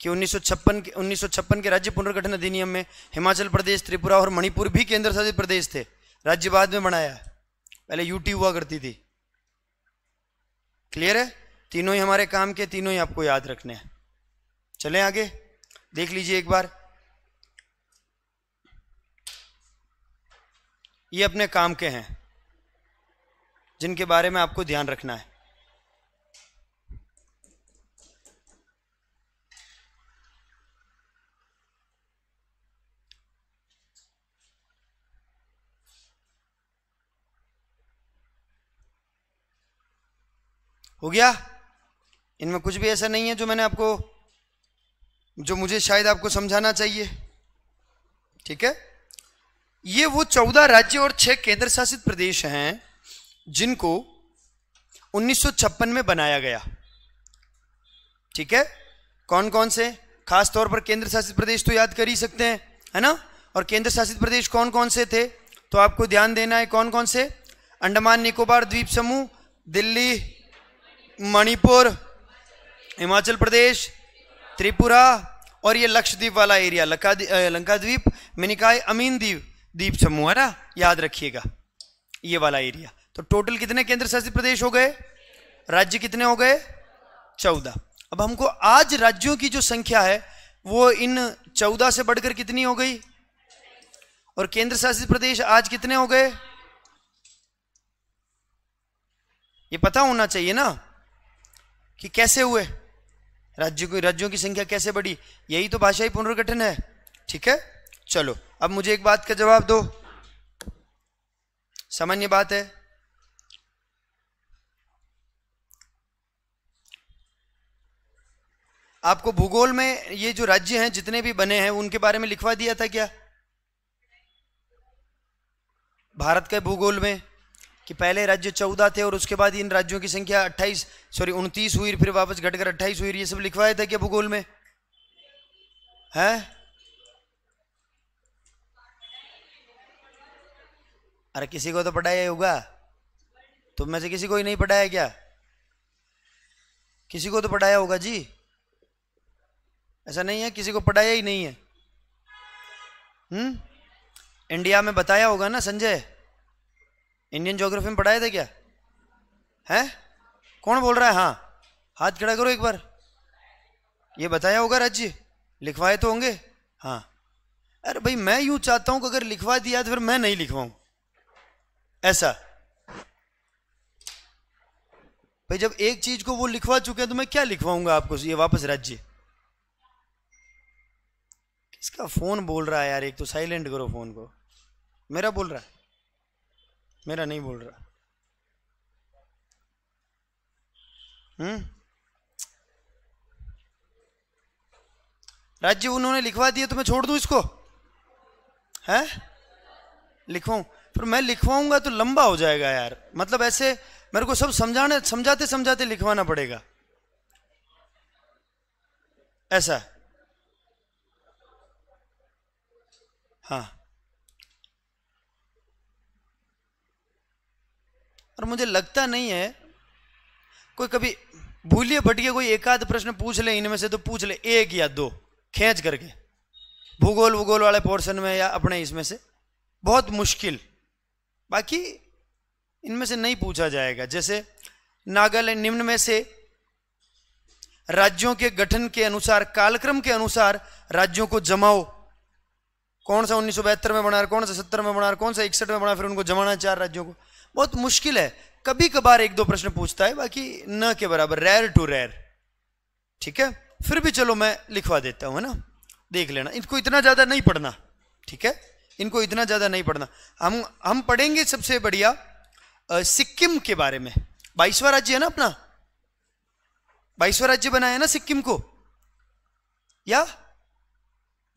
कि 1956 के राज्य पुनर्गठन अधिनियम में हिमाचल प्रदेश, त्रिपुरा और मणिपुर भी केंद्र शासित प्रदेश थे। राज्य बाद में बनाया, पहले यूटी हुआ करती थी। क्लियर है? तीनों ही हमारे काम के, तीनों ही आपको याद रखने हैं। चलें आगे, देख लीजिए एक बार। ये अपने काम के हैं जिनके बारे में आपको ध्यान रखना है। हो गया? इनमें कुछ भी ऐसा नहीं है जो मुझे शायद आपको समझाना चाहिए। ठीक है? ये वो 14 राज्य और 6 केंद्र शासित प्रदेश हैं जिनको 1956 में बनाया गया। ठीक है, कौन कौन से? खास तौर पर केंद्र शासित प्रदेश तो याद कर ही सकते हैं, है ना? और केंद्र शासित प्रदेश कौन कौन से थे तो आपको ध्यान देना है। कौन कौन से? अंडमान निकोबार द्वीप समूह, दिल्ली, मणिपुर, हिमाचल प्रदेश, त्रिपुरा और ये लक्षद्वीप वाला एरिया, लंकाद्वीप, मिनिकॉय, अमीन द्वीप समूह, है ना? याद रखिएगा ये वाला एरिया। तो टोटल कितने केंद्र शासित प्रदेश हो गए? राज्य कितने हो गए? 14। अब हमको आज राज्यों की जो संख्या है वो इन 14 से बढ़कर कितनी हो गई? और केंद्र शासित प्रदेश आज कितने हो गए? ये पता होना चाहिए ना कि कैसे हुए राज्यों की संख्या कैसे बढ़ी। यही तो भाषाई पुनर्गठन है। ठीक है, चलो अब मुझे एक बात का जवाब दो, सामान्य बात है। आपको भूगोल में ये जो राज्य हैं जितने भी बने हैं उनके बारे में लिखवा दिया था क्या भारत के भूगोल में, कि पहले राज्य 14 थे और उसके बाद इन राज्यों की संख्या 29 हुई, फिर वापस घटकर 28 हुई, ये सब लिखवाया था क्या भूगोल में? है? अरे किसी को तो पढ़ाया होगा, तुम में से किसी को ही नहीं पढ़ाया क्या? किसी को तो पढ़ाया होगा जी, ऐसा नहीं है किसी को पढ़ाया ही नहीं है। इंडिया में बताया होगा ना संजय, इंडियन ज्योग्राफी में पढ़ाया था क्या? है? कौन बोल रहा है? हाँ हाथ खड़ा करो एक बार। ये बताया होगा राज्य, लिखवाए तो होंगे। हाँ, अरे भाई मैं यूं चाहता हूं कि अगर लिखवा दिया तो फिर मैं नहीं लिखवाऊं, ऐसा। भाई जब एक चीज को वो लिखवा चुके हैं तो मैं क्या लिखवाऊंगा आपको ये वापस राज्य। किसका फोन बोल रहा है यार? एक तो साइलेंट करो फोन को। मेरा बोल रहा है? मेरा नहीं बोल रहा। राज्य उन्होंने लिखवा दिए तो मैं छोड़ दूं इसको? है? लिखवाऊं? फिर मैं लिखवाऊंगा तो लंबा हो जाएगा यार, मतलब ऐसे मेरे को सब समझाते समझाते लिखवाना पड़ेगा, ऐसा। हाँ, और मुझे लगता नहीं है कोई कभी भूलिए भटके कोई एक आध प्रश्न पूछ ले इनमें से, तो पूछ ले 1 या 2 खींच करके भूगोल वाले पोर्शन में या अपने इसमें से, बहुत मुश्किल। बाकी इनमें से नहीं पूछा जाएगा। जैसे नागालैंड, निम्न में से राज्यों के गठन के अनुसार, कालक्रम के अनुसार राज्यों को जमाओ। कौन सा 1972 में बना, कौन सा 70 में बना, कौन सा 61 में बना, फिर उनको जमाना 4 राज्यों को। बहुत मुश्किल है, कभी कभार 1-2 प्रश्न पूछता है, बाकी न के बराबर, रेयर टू रेयर। ठीक है, फिर भी चलो मैं लिखवा देता हूं, है ना? देख लेना, इनको इतना ज्यादा नहीं पढ़ना। ठीक है, इनको इतना ज्यादा नहीं पढ़ना। हम पढ़ेंगे सबसे बढ़िया सिक्किम के बारे में। 22वां राज्य है ना अपना, 22वां राज्य बनाया ना सिक्किम को, या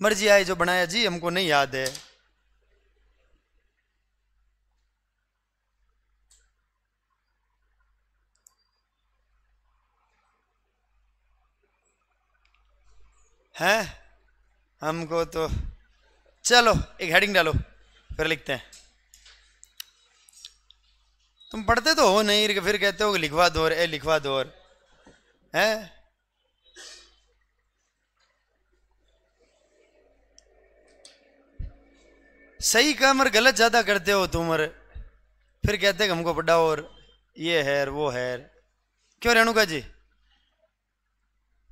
मर्जी आए जो बनाया जी, हमको नहीं याद है। हैं? हमको तो चलो एक हेडिंग डालो फिर लिखते हैं। तुम पढ़ते तो हो नहीं, फिर कहते हो कि लिखवा दो, लिखवा दो। और है सही काम और गलत ज्यादा करते हो तुम, और फिर कहते हैं कि हमको पढ़ाओ और ये है और वो है। क्यों रेणुका जी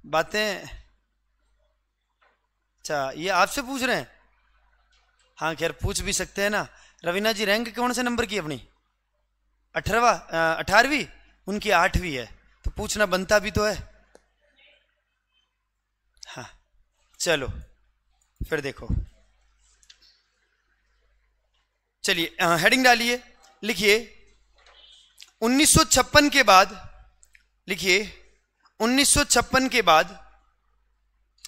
बातें? अच्छा, ये आपसे पूछ रहे हैं? हाँ खैर पूछ भी सकते हैं ना। रवीना जी रैंक कौन से नंबर की अपनी? 18वीं? उनकी 8वीं है, तो पूछना बनता भी तो है। हाँ चलो फिर देखो, चलिए हेडिंग डालिए, लिखिए 1956 के बाद, लिखिए 1956 के बाद,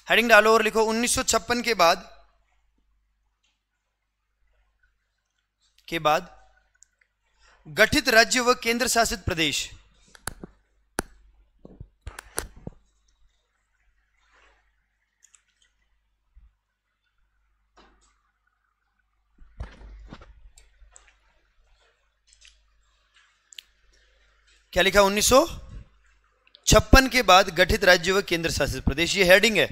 हेडिंग डालो और लिखो 1956 के बाद के बाद गठित राज्य व केंद्र शासित प्रदेश। क्या लिखा? 1956 के बाद गठित राज्य व केंद्र शासित प्रदेश, ये हेडिंग है,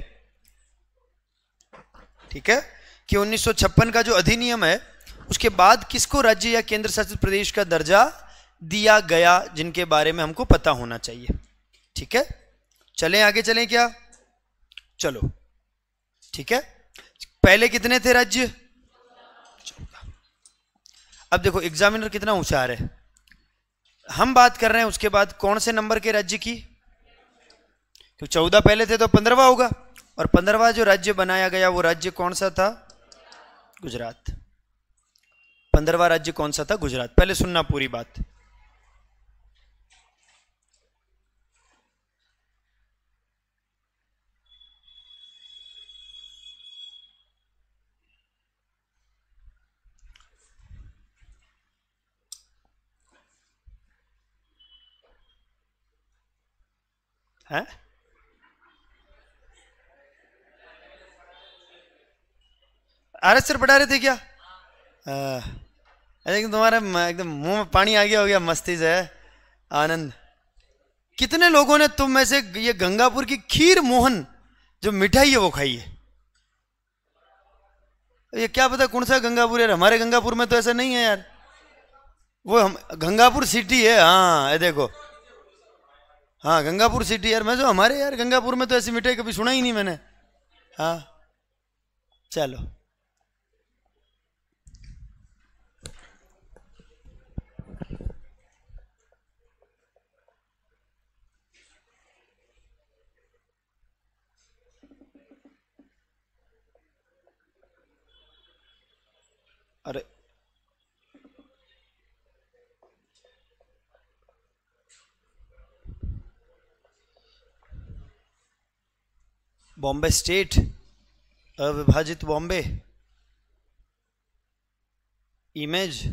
ठीक है, कि 1956 का जो अधिनियम है उसके बाद किसको राज्य या केंद्र शासित प्रदेश का दर्जा दिया गया, जिनके बारे में हमको पता होना चाहिए। ठीक है, चलें आगे चलें क्या? चलो ठीक है। पहले कितने थे राज्य? 14। अब देखो एग्जामिनर कितना होशियार है, हम बात कर रहे हैं उसके बाद कौन से नंबर के राज्य की, तो 14 पहले थे तो 15वां होगा, और 15वां जो राज्य बनाया गया वो राज्य कौन सा था? गुजरात। 15वां राज्य कौन सा था? गुजरात। पहले सुनना पूरी बात। है आरएस सर पढ़ा रहे थे क्या? लेकिन तुम्हारे एकदम मुंह में पानी आ गया हो गया, मस्ती से आनंद। कितने लोगों ने तुम में से ये गंगापुर की खीर मोहन जो मिठाई है वो खाई है? ये क्या पता कौन सा गंगापुर है, हमारे गंगापुर में तो ऐसा नहीं है यार, वो हम गंगापुर सिटी है। हाँ ये देखो, हाँ गंगापुर सिटी यार, मैं जो हमारे यार गंगापुर में तो ऐसी मिठाई कभी सुना ही नहीं मैंने। हाँ चलो अरे बॉम्बे स्टेट, अविभाजित बॉम्बे, इमेज,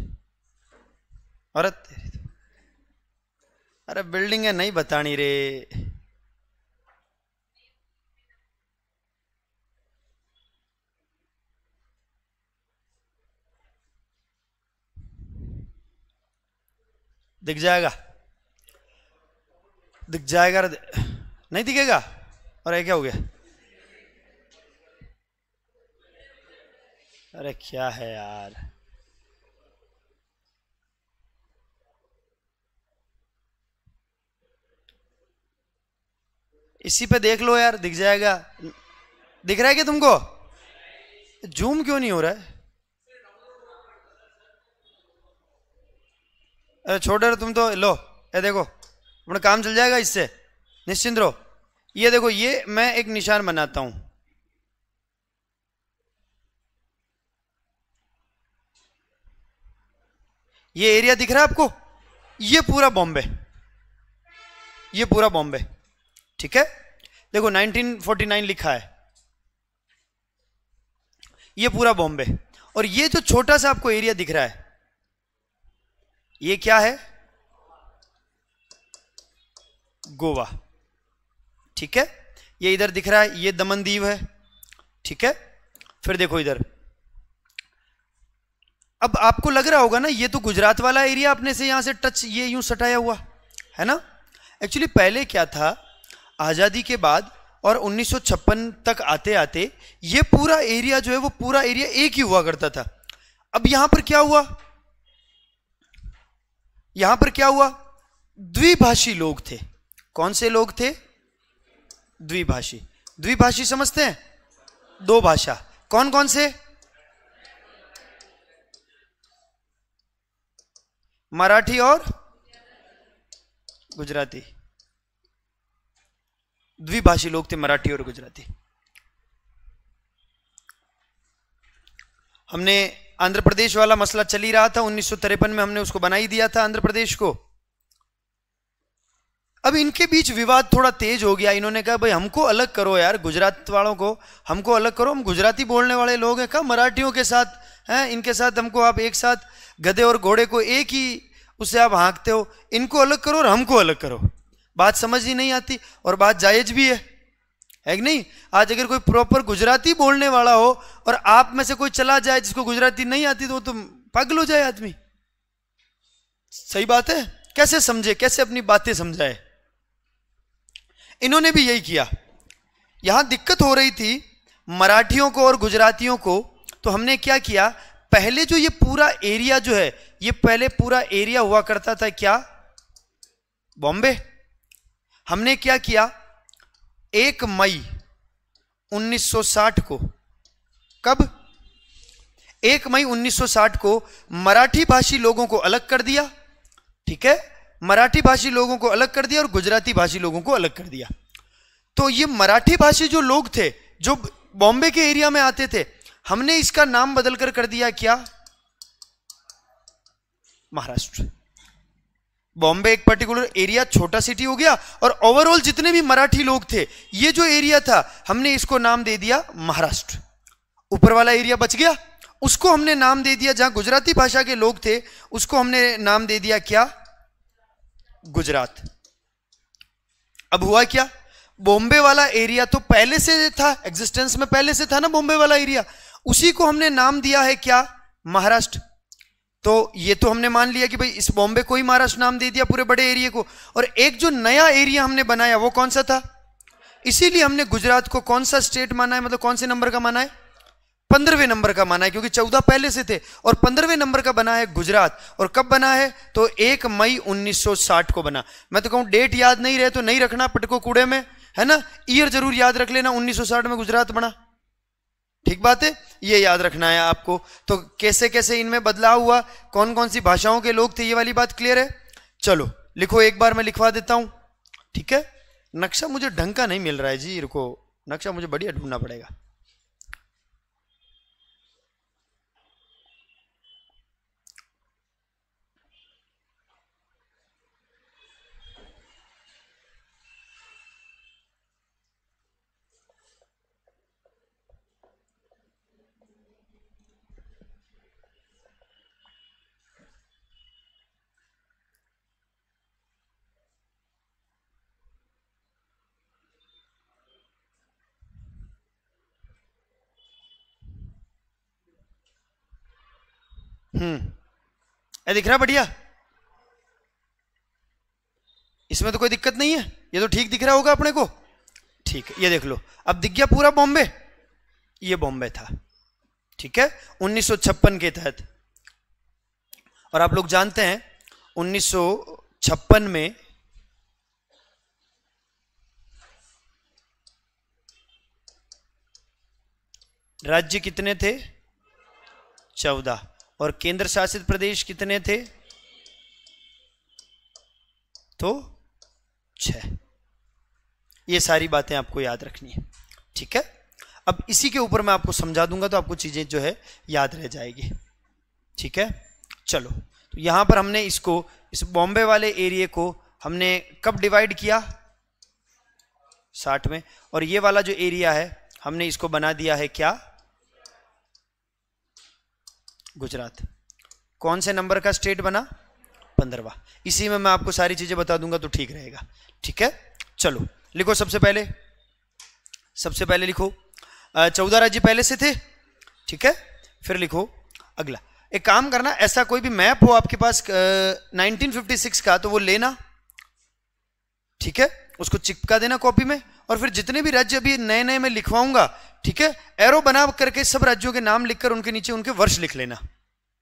अरे बिल्डिंग है नहीं बतानी रे। दिख जाएगा, दिख जाएगा, नहीं दिखेगा? और ये क्या हो गया? अरे क्या है यार, इसी पे देख लो यार, दिख जाएगा। दिख रहा है क्या तुमको? जूम क्यों नहीं हो रहा है? अरे छोड़ रहे तुम तो, लो ये देखो अपना काम चल जाएगा इससे, निश्चिंत रहो। ये देखो, ये मैं एक निशान बनाता हूं, ये एरिया दिख रहा है आपको? ये पूरा बॉम्बे, ये पूरा बॉम्बे, ठीक है। देखो 1949 लिखा है, ये पूरा बॉम्बे, और ये जो छोटा सा आपको एरिया दिख रहा है ये क्या है? गोवा, ठीक है। ये इधर दिख रहा है, ये दमन दीव है, ठीक है। फिर देखो इधर, अब आपको लग रहा होगा ना ये तो गुजरात वाला एरिया अपने से यहां से टच, ये यूं सटाया हुआ है ना। एक्चुअली पहले क्या था, आजादी के बाद और 1956 तक आते आते ये पूरा एरिया जो है वो पूरा एरिया एक ही हुआ करता था। अब यहां पर क्या हुआ, यहां पर क्या हुआ? द्विभाषी लोग थे। कौन से लोग थे? द्विभाषी। द्विभाषी समझते हैं? दो भाषा। कौन कौन से? मराठी और गुजराती। द्विभाषी लोग थे, मराठी और गुजराती। हमने आंध्र प्रदेश वाला मसला चल ही रहा था, 1953 में हमने उसको बना ही दिया था आंध्र प्रदेश को। अब इनके बीच विवाद थोड़ा तेज हो गया, इन्होंने कहा भाई हमको अलग करो यार, गुजरात वालों को हमको अलग करो, हम गुजराती बोलने वाले लोग हैं, कहा मराठियों के साथ हैं, इनके साथ हमको आप एक साथ गधे और घोड़े को एक ही उससे आप हाँकते हो, इनको अलग करो और हमको अलग करो। बात समझ ही नहीं आती और बात जायज भी है कि नहीं। आज अगर कोई प्रॉपर गुजराती बोलने वाला हो और आप में से कोई चला जाए जिसको गुजराती नहीं आती तो पागल हो जाए आदमी। सही बात है, कैसे समझे, कैसे अपनी बातें समझाए। इन्होंने भी यही किया। यहां दिक्कत हो रही थी मराठियों को और गुजरातियों को, तो हमने क्या किया, पहले जो ये पूरा एरिया जो है, ये पहले पूरा एरिया हुआ करता था क्या, बॉम्बे। हमने क्या किया, 1 मई 1960 को, कब, 1 मई 1960 को मराठी भाषी लोगों को अलग कर दिया। ठीक है, मराठी भाषी लोगों को अलग कर दिया और गुजराती भाषी लोगों को अलग कर दिया। तो ये मराठी भाषी जो लोग थे जो बॉम्बे के एरिया में आते थे, हमने इसका नाम बदलकर कर दिया क्या, महाराष्ट्र। बॉम्बे एक पर्टिकुलर एरिया, छोटा सिटी हो गया, और ओवरऑल जितने भी मराठी लोग थे, ये जो एरिया था हमने इसको नाम दे दिया महाराष्ट्र। ऊपर वाला एरिया बच गया, उसको हमने नाम दे दिया, जहां गुजराती भाषा के लोग थे उसको हमने नाम दे दिया क्या, गुजरात। अब हुआ क्या, बॉम्बे वाला एरिया तो पहले से था, एग्जिस्टेंस में पहले से था ना बॉम्बे वाला एरिया, उसी को हमने नाम दिया है क्या, महाराष्ट्र। तो ये तो हमने मान लिया कि भाई इस बॉम्बे को ही महाराष्ट्र नाम दे दिया पूरे बड़े एरिया को। और एक जो नया एरिया हमने बनाया वो कौन सा था, इसीलिए हमने गुजरात को कौन सा स्टेट माना है, मतलब कौन से नंबर का माना है, 15वें नंबर का माना है, क्योंकि 14 पहले से थे, और 15वें नंबर का बना है गुजरात। और कब बना है, तो 1 मई 1960 को बना। मैं तो कहूं डेट याद नहीं रहे तो नहीं रखना, पटको कूड़े में, है ना, ईयर जरूर याद रख लेना, 1960 में गुजरात बना। ठीक बात है, ये याद रखना है आपको। तो कैसे कैसे इनमें बदलाव हुआ, कौन कौन सी भाषाओं के लोग थे, ये वाली बात क्लियर है। चलो लिखो, एक बार मैं लिखवा देता हूं। ठीक है, नक्शा मुझे ढंग का नहीं मिल रहा है जी, रुको, नक्शा मुझे बढ़िया ढूंढना पड़ेगा। दिख रहा बढ़िया, इसमें तो कोई दिक्कत नहीं है, ये तो ठीक दिख रहा होगा अपने को। ठीक है, ये देख लो, अब दिख गया पूरा बॉम्बे, ये बॉम्बे था। ठीक है, 1956 के तहत। और आप लोग जानते हैं 1956 में राज्य कितने थे, 14, और केंद्र शासित प्रदेश कितने थे, तो 6। ये सारी बातें आपको याद रखनी है। ठीक है, अब इसी के ऊपर मैं आपको समझा दूंगा तो आपको चीजें जो है याद रह जाएगी। ठीक है, चलो, तो यहां पर हमने इसको, इस बॉम्बे वाले एरिया को हमने कब डिवाइड किया, 60 में। और ये वाला जो एरिया है हमने इसको बना दिया है क्या, गुजरात। कौन से नंबर का स्टेट बना, 15वां। इसी में मैं आपको सारी चीजें बता दूंगा तो ठीक रहेगा। ठीक है, चलो लिखो, सबसे पहले लिखो 14 राज्य पहले से थे। ठीक है, फिर लिखो अगला। एक काम करना, ऐसा कोई भी मैप हो आपके पास 1956 का तो वो लेना। ठीक है, उसको चिपका देना कॉपी में, और फिर जितने भी राज्य अभी नए नए मैं लिखवाऊंगा, ठीक है, एरो बना करके सब राज्यों के नाम लिखकर उनके नीचे उनके वर्ष लिख लेना।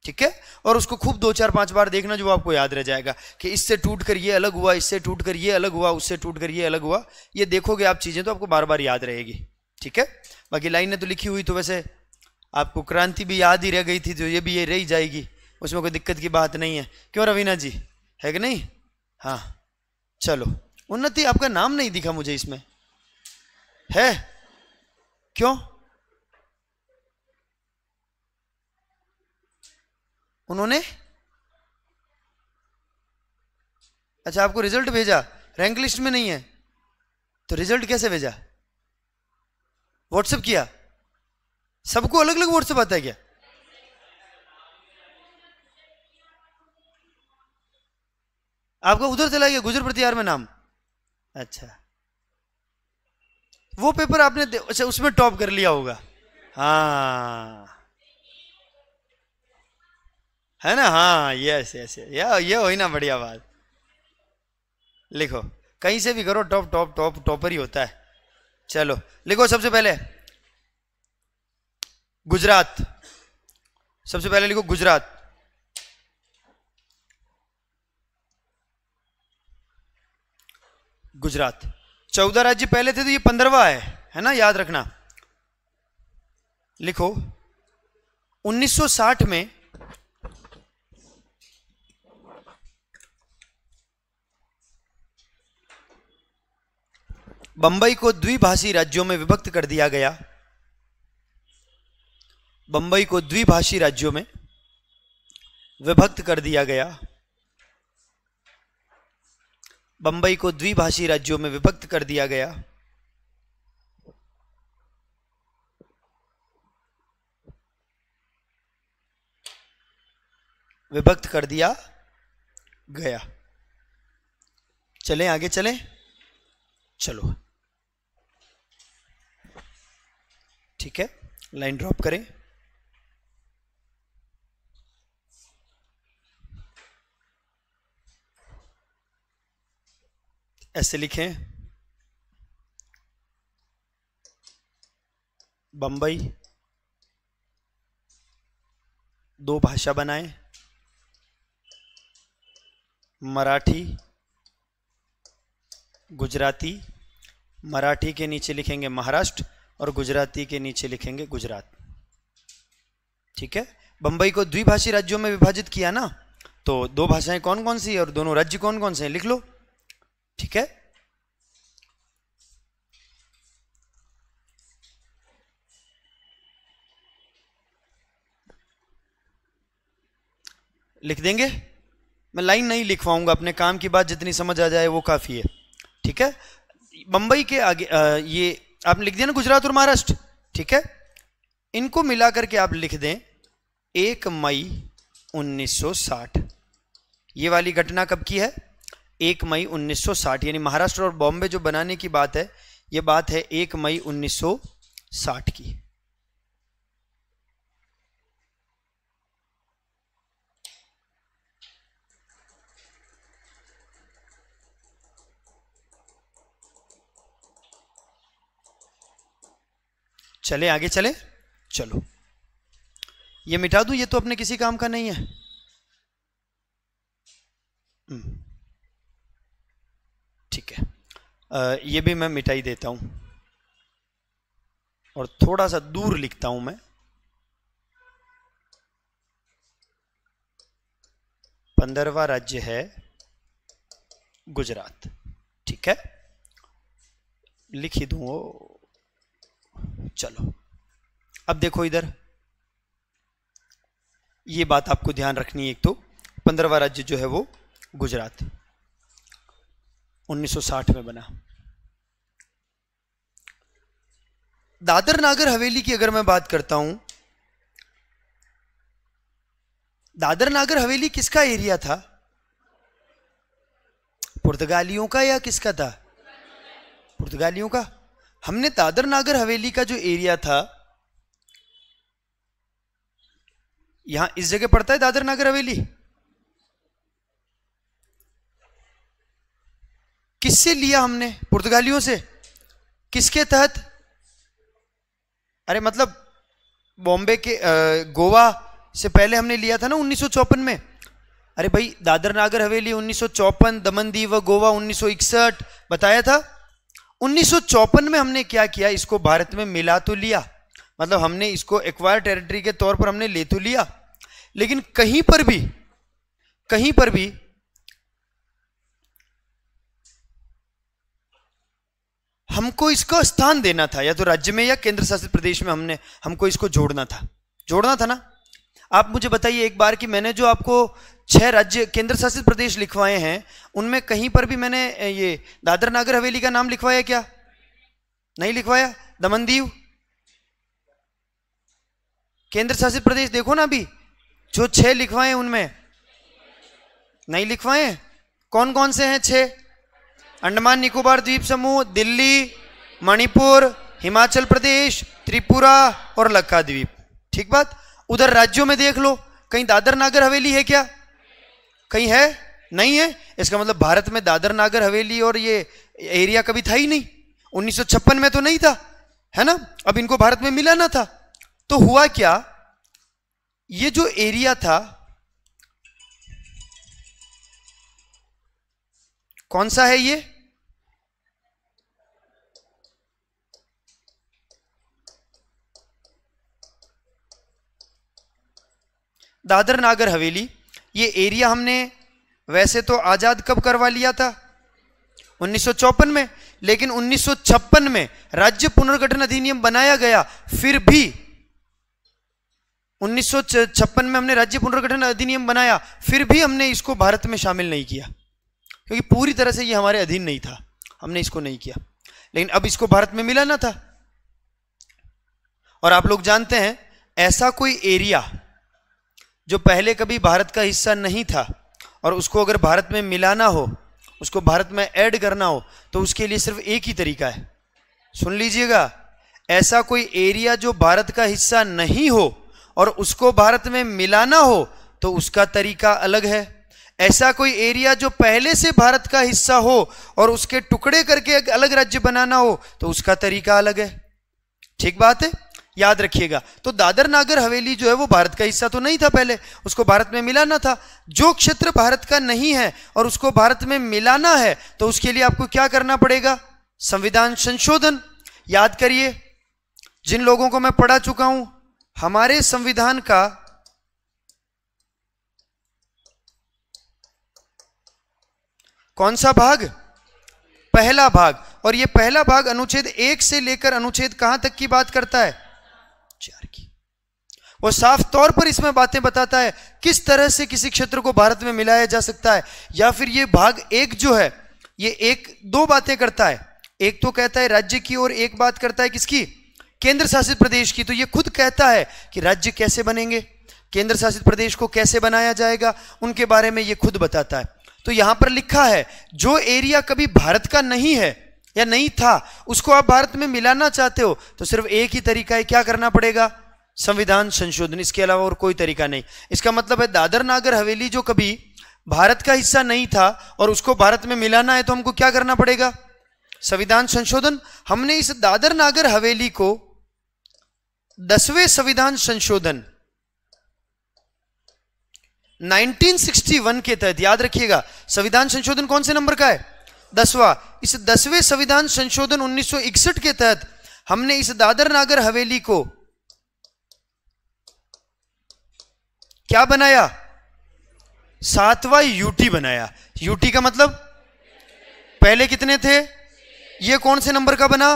ठीक है, और उसको खूब 2 4 5 बार देखना, जो आपको याद रह जाएगा कि इससे टूट कर ये अलग हुआ, इससे टूट कर ये अलग हुआ, उससे टूट कर ये अलग हुआ। ये देखोगे आप चीजें तो आपको बार बार याद रहेगी। ठीक है, बाकी लाइनें तो लिखी हुई तो वैसे आपको क्रांति भी याद ही रह गई थी, तो ये भी ये रह जाएगी, उसमें कोई दिक्कत की बात नहीं है। क्यों रवीना जी, है कि नहीं। हाँ चलो, उन्नति आपका नाम नहीं दिखा मुझे इसमें, है क्यों, उन्होंने, अच्छा आपको रिजल्ट भेजा, रैंक लिस्ट में नहीं है तो रिजल्ट कैसे भेजा, व्हाट्सएप किया, सबको अलग अलग व्हाट्सएप आता है क्या, आपका उधर चला गया गुजर प्रतिहार में नाम। अच्छा, वो पेपर आपने अच्छा उसमें टॉप कर लिया होगा। हाँ है ना, हाँ यस यस, ये हो ही ना, बढ़िया बात। लिखो, कहीं से भी करो, टॉप टॉप टॉप टॉपर ही होता है। चलो लिखो, सबसे पहले गुजरात, सबसे पहले लिखो गुजरात। गुजरात 14 राज्य पहले थे, तो ये 15वां है ना, याद रखना। लिखो 1960 में बंबई को द्विभाषी राज्यों में विभक्त कर दिया गया। बंबई को द्विभाषी राज्यों में विभक्त कर दिया गया। बंबई को द्विभाषी राज्यों में विभक्त कर दिया गया। विभक्त कर दिया गया। चलें आगे, चलें, चलो ठीक है, लाइन ड्रॉप करें। ऐसे लिखें, बंबई दो भाषा बनाएं, मराठी गुजराती। मराठी के नीचे लिखेंगे महाराष्ट्र और गुजराती के नीचे लिखेंगे गुजरात। ठीक है, बंबई को द्विभाषी राज्यों में विभाजित किया ना, तो दो भाषाएं कौन कौन सी और दोनों राज्य कौन कौन से हैं, लिख लो। ठीक है, लिख देंगे। मैं लाइन नहीं लिखवाऊंगा, अपने काम की बात जितनी समझ आ जाए वो काफी है। ठीक है, बंबई के आगे ये आपने लिख दिया ना, गुजरात और महाराष्ट्र। ठीक है, इनको मिलाकर के आप लिख दें 1 मई 1960। ये वाली घटना कब की है, 1 मई 1960, यानी महाराष्ट्र और बॉम्बे जो बनाने की बात है, ये बात है 1 मई 1960 की। चले आगे, चले, चलो ये मिटा दूं, ये तो अपने किसी काम का नहीं है। ठीक है, ये भी मैं मिटा ही देता हूं और थोड़ा सा दूर लिखता हूं मैं। 15वां राज्य है गुजरात। ठीक है, लिख ही दूं वो। चलो अब देखो इधर, ये बात आपको ध्यान रखनी है। एक तो 15वां राज्य जो है वो गुजरात 1960 में बना। दादर नागर हवेली की अगर मैं बात करता हूं, दादर नागर हवेली किसका एरिया था, पुर्तगालियों का या किसका था, पुर्तगालियों का। हमने दादर नागर हवेली का जो एरिया था, यहां इस जगह पड़ता है दादर नागर हवेली, किससे लिया हमने, पुर्तगालियों से। किसके तहत, अरे मतलब बॉम्बे के गोवा से पहले हमने लिया था ना 1954 में। अरे भाई दादर नागर हवेली 1954, दमन दीव व गोवा 1961 बताया था। 1954 में हमने क्या किया, इसको भारत में मिला तो लिया, मतलब हमने इसको एक्वायर टेरिटरी के तौर पर हमने ले तो लिया, लेकिन कहीं पर भी हमको इसको स्थान देना था, या तो राज्य में या केंद्र शासित प्रदेश में हमको इसको जोड़ना था ना। आप मुझे बताइए एक बार कि मैंने जो आपको 6 राज्य केंद्र शासित प्रदेश लिखवाए हैं, उनमें कहीं पर भी मैंने ये दादर नागर हवेली का नाम लिखवाया क्या, नहीं लिखवाया। दमन दीव केंद्र शासित प्रदेश देखो ना, अभी जो 6 लिखवाए उनमें नहीं लिखवाए। कौन कौन से हैं? 6। अंडमान निकोबार द्वीप समूह, दिल्ली, मणिपुर, हिमाचल प्रदेश, त्रिपुरा और लक्षद्वीप। ठीक बात। उधर राज्यों में देख लो, कहीं दादर नागर हवेली है क्या? कहीं है? नहीं है। इसका मतलब भारत में दादर नागर हवेली और ये एरिया कभी था ही नहीं। 1956 में तो नहीं था, है ना। अब इनको भारत में मिला ना था, तो हुआ क्या, ये जो एरिया था, कौन सा है ये? दादर नागर हवेली। ये एरिया हमने वैसे तो आजाद कब करवा लिया था? 1954 में। लेकिन 1956 में राज्य पुनर्गठन अधिनियम बनाया गया, फिर भी 1956 में हमने राज्य पुनर्गठन अधिनियम बनाया, फिर भी हमने इसको भारत में शामिल नहीं किया, क्योंकि पूरी तरह से ये हमारे अधीन नहीं था, हमने इसको नहीं किया। लेकिन अब इसको भारत में मिला ना था। और आप लोग जानते हैं, ऐसा कोई एरिया जो पहले कभी भारत का हिस्सा नहीं था और उसको अगर भारत में मिलाना हो, उसको भारत में ऐड करना हो, तो उसके लिए सिर्फ एक ही तरीका है। सुन लीजिएगा, ऐसा कोई एरिया जो भारत का हिस्सा नहीं हो और उसको भारत में मिलाना हो, तो उसका तरीका अलग है। ऐसा कोई एरिया जो पहले से भारत का हिस्सा हो और उसके टुकड़े करके एक अलग राज्य बनाना हो, तो उसका तरीका अलग है। ठीक बात है, याद रखिएगा। तो दादर नागर हवेली जो है वो भारत का हिस्सा तो नहीं था पहले, उसको भारत में मिलाना था। जो क्षेत्र भारत का नहीं है और उसको भारत में मिलाना है, तो उसके लिए आपको क्या करना पड़ेगा? संविधान संशोधन। याद करिए, जिन लोगों को मैं पढ़ा चुका हूं, हमारे संविधान का कौन सा भाग? पहला भाग। और यह पहला भाग अनुच्छेद 1 से लेकर अनुच्छेद कहां तक की बात करता है? 4 की। वो साफ तौर पर इसमें बातें बताता है किस तरह से किसी क्षेत्र को भारत में मिलाया जा सकता है। या फिर ये भाग 1 जो है, ये 2 बातें करता है। एक तो कहता है राज्य की, और एक बात करता है किसकी? केंद्र शासित प्रदेश की। तो ये खुद कहता है कि राज्य कैसे बनेंगे, केंद्र शासित प्रदेश को कैसे बनाया जाएगा, उनके बारे में ये खुद बताता है। तो यहां पर लिखा है, जो एरिया कभी भारत का नहीं है या नहीं था, उसको आप भारत में मिलाना चाहते हो, तो सिर्फ एक ही तरीका है। क्या करना पड़ेगा? संविधान संशोधन। इसके अलावा और कोई तरीका नहीं। इसका मतलब है दादर नागर हवेली जो कभी भारत का हिस्सा नहीं था और उसको भारत में मिलाना है, तो हमको क्या करना पड़ेगा? संविधान संशोधन। हमने इस दादर नागर हवेली को 10वें संविधान संशोधन 1961 के तहत, याद रखिएगा, संविधान संशोधन कौन से नंबर का है? 10वां। इस 10वें संविधान संशोधन 1961 के तहत हमने इस दादर नागर हवेली को क्या बनाया? 7वां यूटी बनाया। यूटी का मतलब पहले कितने थे? ये कौन से नंबर का बना?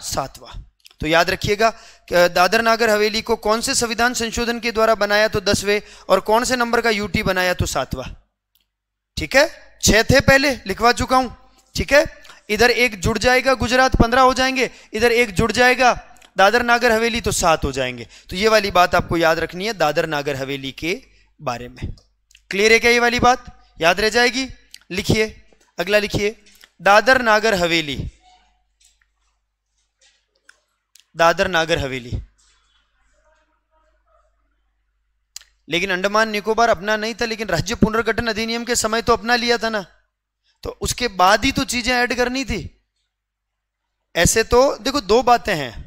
7वां। तो याद रखिएगा, दादर नागर हवेली को कौन से संविधान संशोधन के द्वारा बनाया? तो 10वें। और कौन से नंबर का यूटी बनाया? तो 7वां। ठीक है, 6 थे पहले, लिखवा चुका हूं। ठीक है, इधर एक जुड़ जाएगा, गुजरात 15 हो जाएंगे, इधर एक जुड़ जाएगा दादर नागर हवेली, तो 7 हो जाएंगे। तो ये वाली बात आपको याद रखनी है दादर नागर हवेली के बारे में। क्लियर है क्या? ये वाली बात याद रह जाएगी। लिखिए, अगला लिखिए, दादर नागर हवेली। दादर नागर हवेली। लेकिन अंडमान निकोबार अपना नहीं था, लेकिन राज्य पुनर्गठन अधिनियम के समय तो अपना लिया था ना, तो उसके बाद ही तो चीजें ऐड करनी थी। ऐसे तो देखो, 2 बातें हैं।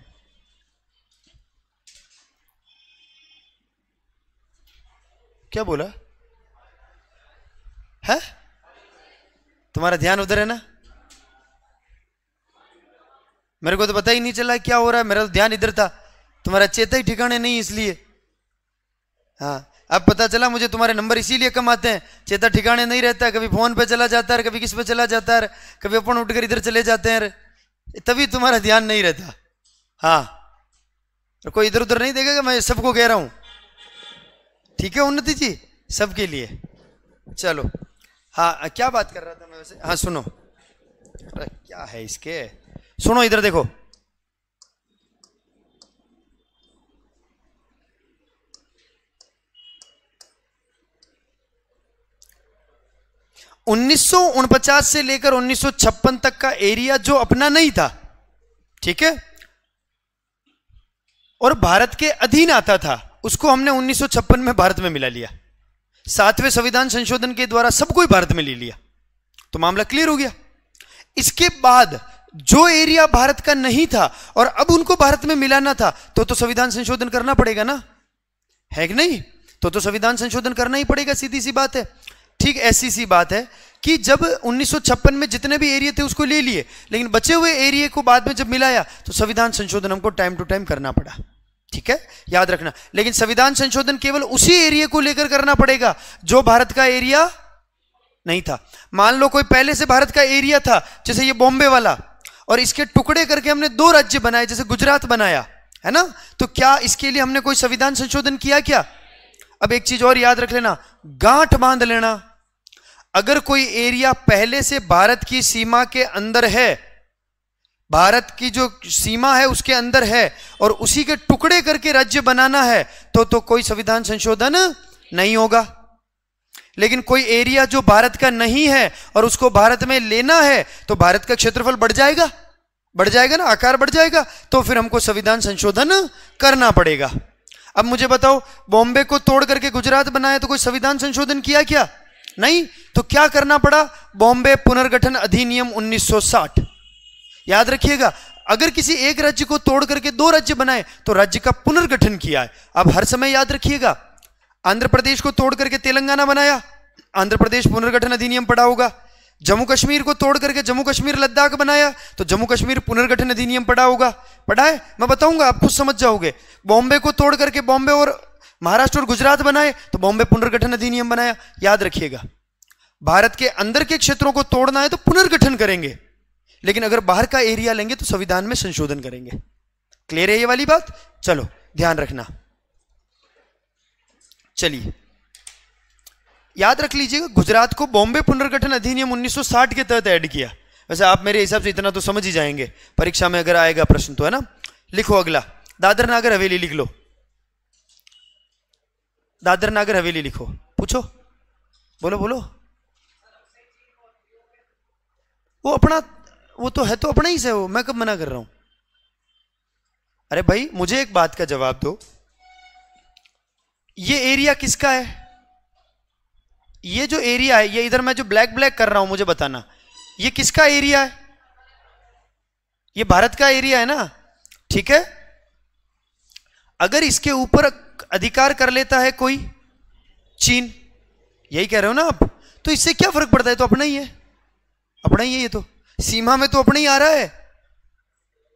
क्या बोला है? तुम्हारा ध्यान उधर है ना, मेरे को तो पता ही नहीं चला क्या हो रहा है। मेरा तो ध्यान इधर था, तुम्हारा चेता ही ठिकाने नहीं, इसलिए। हाँ, अब पता चला मुझे तुम्हारे नंबर इसीलिए कम आते हैं, चेता ठिकाने नहीं रहता है। कभी फोन पे चला जाता है, कभी किस पे चला जाता है, कभी अपन उठकर इधर चले जाते हैं, तभी तुम्हारा ध्यान नहीं रहता। हाँ, और कोई इधर उधर नहीं देखेगा, मैं सबको कह रहा हूं। ठीक है उन्नति जी, सबके लिए। चलो, हाँ, क्या बात कर रहा था मैं वैसे? हाँ सुनो, अरे क्या है इसके, सुनो इधर देखो। 1949 से लेकर 1956 तक का एरिया जो अपना नहीं था, ठीक है, और भारत के अधीन आता था, उसको हमने 1956 में भारत में मिला लिया। 7वें संविधान संशोधन के द्वारा सबको ही भारत में ले लिया, तो मामला क्लियर हो गया। इसके बाद जो एरिया भारत का नहीं था और अब उनको भारत में मिलाना था, तो संविधान संशोधन करना पड़ेगा ना, है कि नहीं? तो संविधान संशोधन करना ही पड़ेगा, सीधी सी बात है। ठीक ऐसी सी बात है कि जब 1956 में जितने भी एरिया थे उसको ले लिए, लेकिन बचे हुए एरिया को बाद में जब मिलाया तो संविधान संशोधन हमको टाइम टू टाइम करना पड़ा, ठीक है, याद रखना। लेकिन संविधान संशोधन केवल उसी एरिया को लेकर करना पड़ेगा जो भारत का एरिया नहीं था। मान लो कोई पहले से भारत का एरिया था, जैसे ये बॉम्बे वाला, और इसके टुकड़े करके हमने 2 राज्य बनाए, जैसे गुजरात बनाया, है ना, तो क्या इसके लिए हमने कोई संविधान संशोधन किया क्या? अब एक चीज और याद रख लेना, गांठ बांध लेना, अगर कोई एरिया पहले से भारत की सीमा के अंदर है, भारत की जो सीमा है उसके अंदर है, और उसी के टुकड़े करके राज्य बनाना है, तो कोई संविधान संशोधन नहीं होगा। लेकिन कोई एरिया जो भारत का नहीं है और उसको भारत में लेना है, तो भारत का क्षेत्रफल बढ़ जाएगा ना, आकार बढ़ जाएगा, तो फिर हमको संविधान संशोधन करना पड़ेगा। अब मुझे बताओ, बॉम्बे को तोड़ करके गुजरात बनाया तो कोई संविधान संशोधन किया क्या? नहीं। तो क्या करना पड़ा? बॉम्बे पुनर्गठन अधिनियम 1960। याद रखिएगा, अगर किसी एक राज्य को तोड़ करके 2 राज्य बनाए तो राज्य का पुनर्गठन किया है। अब हर समय याद रखिएगा, आंध्र प्रदेश को तोड़ करके तेलंगाना बनाया, आंध्र प्रदेश पुनर्गठन अधिनियम पड़ा होगा। जम्मू कश्मीर को तोड़ करके जम्मू कश्मीर लद्दाख बनाया तो जम्मू कश्मीर पुनर्गठन अधिनियम पड़ा होगा, पढ़ा है, मैं बताऊंगा, आप खुद समझ जाओगे। बॉम्बे को तोड़ करके बॉम्बे और महाराष्ट्र और गुजरात बनाए तो बॉम्बे पुनर्गठन अधिनियम बनाया। याद रखिएगा, भारत के अंदर के क्षेत्रों को तोड़ना है तो पुनर्गठन करेंगे, लेकिन अगर बाहर का एरिया लेंगे तो संविधान में संशोधन करेंगे। क्लियर है ये वाली बात? चलो ध्यान रखना। चलिए याद रख लीजिएगा, गुजरात को बॉम्बे पुनर्गठन अधिनियम 1960 के तहत ऐड किया। वैसे आप मेरे हिसाब से इतना तो समझ ही जाएंगे, परीक्षा में अगर आएगा प्रश्न तो, है ना। लिखो अगला, दादर नागर हवेली लिख लो, दादर नागर हवेली लिखो, पूछो, बोलो बोलो। वो अपना, वो तो है, तो अपना ही से, वो मैं कब मना कर रहा हूं? अरे भाई मुझे एक बात का जवाब दो, ये एरिया किसका है? ये जो एरिया है, ये इधर मैं जो ब्लैक ब्लैक कर रहा हूं, मुझे बताना ये किसका एरिया है? ये भारत का एरिया है ना, ठीक है। अगर इसके ऊपर अधिकार कर लेता है कोई, चीन, यही कह रहे हो ना आप, तो इससे क्या फर्क पड़ता है? तो अपना ही है, अपना ही है, ये तो सीमा में तो अपना ही आ रहा है,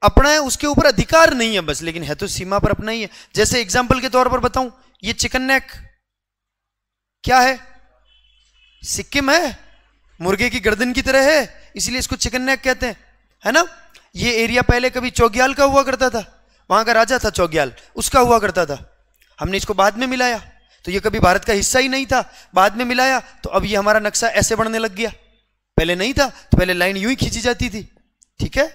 अपना है, उसके ऊपर अधिकार नहीं है बस, लेकिन है तो सीमा पर अपना ही है। जैसे एग्जांपल के तौर पर बताऊं, ये चिकन नेक क्या है? सिक्किम है, मुर्गे की गर्दन की तरह है, इसलिए इसको चिकन नेक कहते हैं, है ना। ये एरिया पहले कभी चौग्याल का हुआ करता था, वहां का राजा था चौग्याल, उसका हुआ करता था। हमने इसको बाद में मिलाया, तो ये कभी भारत का हिस्सा ही नहीं था, बाद में मिलाया तो अब ये हमारा नक्शा ऐसे बढ़ने लग गया। पहले नहीं था, तो पहले लाइन यूं ही खींची जाती थी, ठीक है।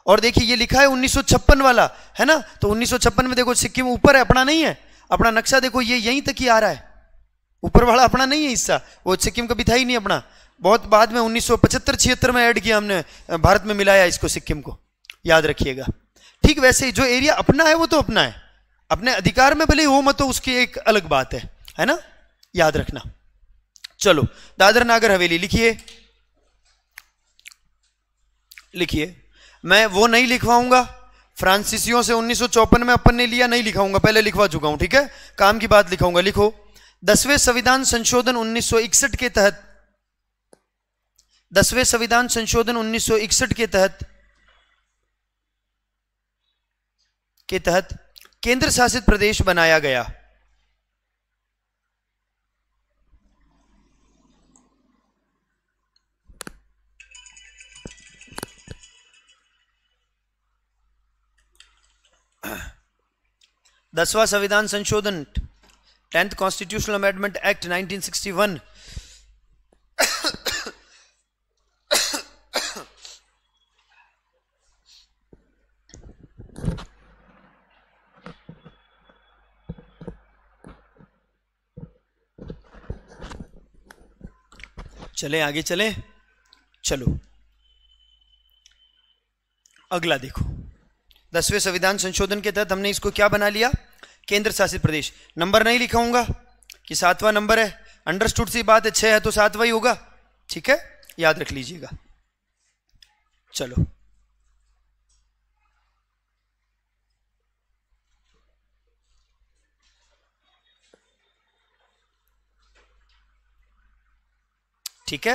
और देखिए ये लिखा है 1956 वाला, है ना, तो 1956 में देखो सिक्किम ऊपर है, अपना नहीं है। अपना नक्शा देखो, ये यहीं तक ही आ रहा है, ऊपर वाला अपना नहीं है हिस्सा, वो सिक्किम कभी था ही नहीं अपना, बहुत बाद में 1975-76 में ऐड किया हमने, भारत में मिलाया इसको, सिक्किम को, याद रखिएगा। ठीक वैसे ही जो एरिया अपना है वो तो अपना है, अपने अधिकार में भले हो मत हो, उसकी एक अलग बात है ना, याद रखना। चलो दादर नागर हवेली लिखिए, लिखिए। मैं वो नहीं लिखवाऊंगा, फ्रांसीसियों से 1954 में अपन ने लिया, नहीं लिखाऊंगा, पहले लिखवा चुका हूं, ठीक है, काम की बात लिखाऊंगा। लिखो, 10वें संविधान संशोधन 1961 के तहत, 10वें संविधान संशोधन 1961 के तहत केंद्र शासित प्रदेश बनाया गया। दसवां संविधान संशोधन, 10th कॉन्स्टिट्यूशनल अमेंडमेंट एक्ट 1961 चले आगे चले, चलो अगला देखो। 10वें संविधान संशोधन के तहत हमने इसको क्या बना लिया, केंद्र शासित प्रदेश। नंबर नहीं लिखा हूंगा कि 7वां नंबर है, अंडरस्टूड सी बात है, 6 है तो 7वां ही होगा, ठीक है, याद रख लीजिएगा। चलो ठीक है,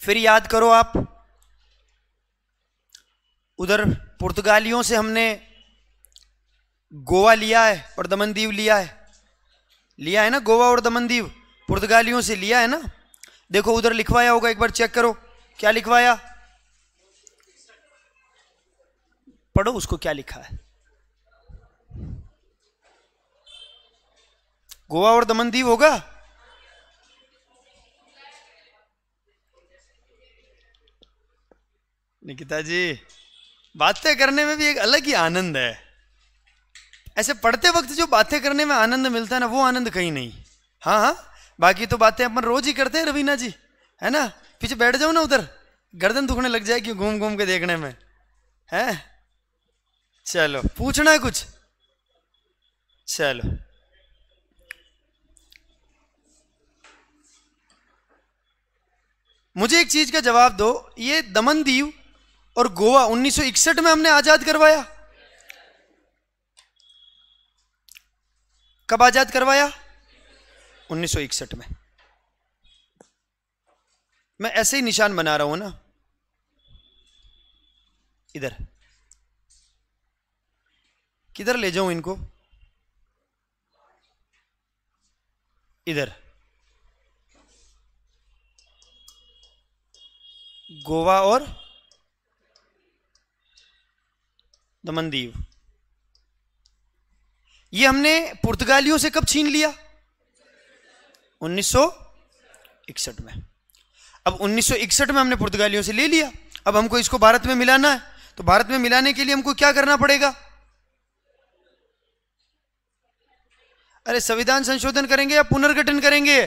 फिर याद करो आप, उधर पुर्तगालियों से हमने गोवा लिया है और दमन दीव लिया है ना, गोवा और दमन दीव पुर्तगालियों से लिया है ना। देखो उधर लिखवाया होगा, एक बार चेक करो क्या लिखवाया, पढ़ो उसको क्या लिखा है। गोवा और दमन दीव होगा, निकिता जी बातें करने में भी एक अलग ही आनंद है। ऐसे पढ़ते वक्त जो बातें करने में आनंद मिलता है ना, वो आनंद कहीं नहीं। हाँ हाँ, बाकी तो बातें अपन रोज ही करते हैं रवीना जी, है ना। पीछे बैठ जाओ ना, उधर गर्दन दुखने लग जाएगी घूम घूम के देखने में, है। चलो पूछना है कुछ, चलो मुझे एक चीज का जवाब दो, ये दमन दीव और गोवा 1961 में हमने आजाद करवाया, कब आजाद करवाया, 1961 में। मैं ऐसे ही निशान बना रहा हूं ना, इधर किधर ले जाऊं इनको, इधर गोवा और दमन दीव, ये हमने पुर्तगालियों से कब छीन लिया, 1961 में। अब 1961 में हमने पुर्तगालियों से ले लिया, अब हमको इसको भारत में मिलाना है, तो भारत में मिलाने के लिए हमको क्या करना पड़ेगा, अरे संविधान संशोधन करेंगे या पुनर्गठन करेंगे,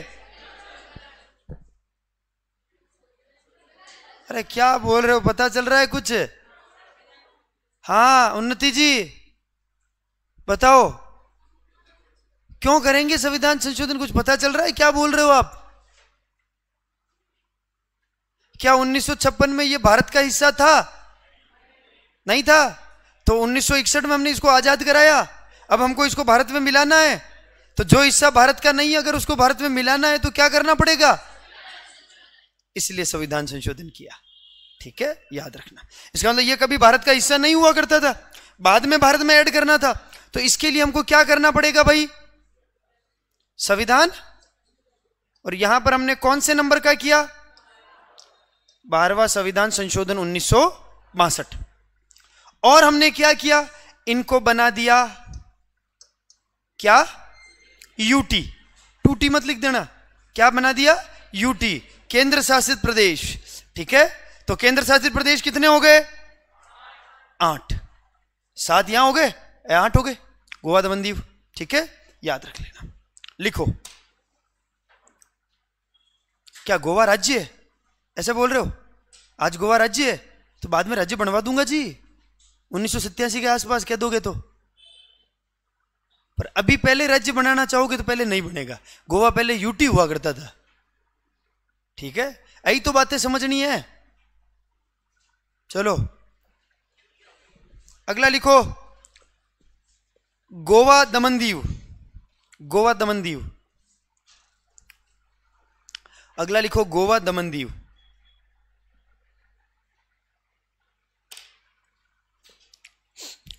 अरे क्या बोल रहे हो, पता चल रहा है कुछ, हाँ उन्नति जी बताओ क्यों करेंगे संविधान संशोधन, कुछ पता चल रहा है, क्या बोल रहे हो आप, क्या 1956 में ये भारत का हिस्सा था, नहीं था, तो 1961 में हमने इसको आजाद कराया, अब हमको इसको भारत में मिलाना है, तो जो हिस्सा भारत का नहीं है अगर उसको भारत में मिलाना है तो क्या करना पड़ेगा, इसलिए संविधान संशोधन किया, ठीक है, याद रखना। इसका मतलब ये कभी भारत का हिस्सा नहीं हुआ करता था, बाद में भारत में ऐड करना था, तो इसके लिए हमको क्या करना पड़ेगा भाई, संविधान, और यहां पर हमने कौन से नंबर का किया, 12वां संविधान संशोधन 1962, और हमने क्या किया, इनको बना दिया क्या, यूटी, टूटी मत लिख देना, क्या बना दिया, यूटी, केंद्र शासित प्रदेश, ठीक है। तो केंद्र शासित प्रदेश कितने हो गए, 8, 7 यहां हो गए, 8 हो गए, गोवा दमन दीव, ठीक है, याद रख लेना। लिखो, क्या गोवा राज्य है, ऐसे बोल रहे हो, आज गोवा राज्य है तो बाद में राज्य बनवा दूंगा जी, 1987 के आसपास कह दोगे तो, पर अभी पहले राज्य बनाना चाहोगे तो पहले नहीं बनेगा, गोवा पहले यूटी हुआ करता था, ठीक है, यही तो बातें समझनी है। चलो अगला लिखो, गोवा दमन दीव, गोवा दमन दीव, अगला लिखो गोवा दमन दीव,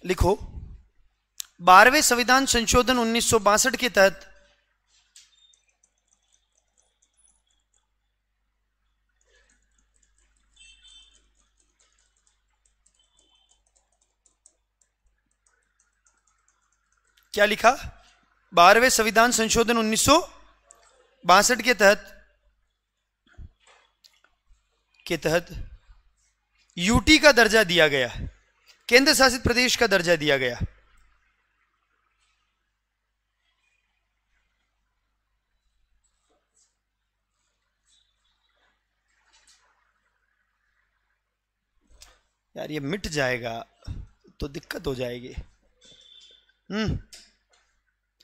लिखो 12वें संविधान संशोधन 1962 के तहत क्या लिखा, 12वें संविधान संशोधन 1962 के तहत यूटी का दर्जा दिया गया, केंद्र शासित प्रदेश का दर्जा दिया गया। यार ये मिट जाएगा तो दिक्कत हो जाएगी।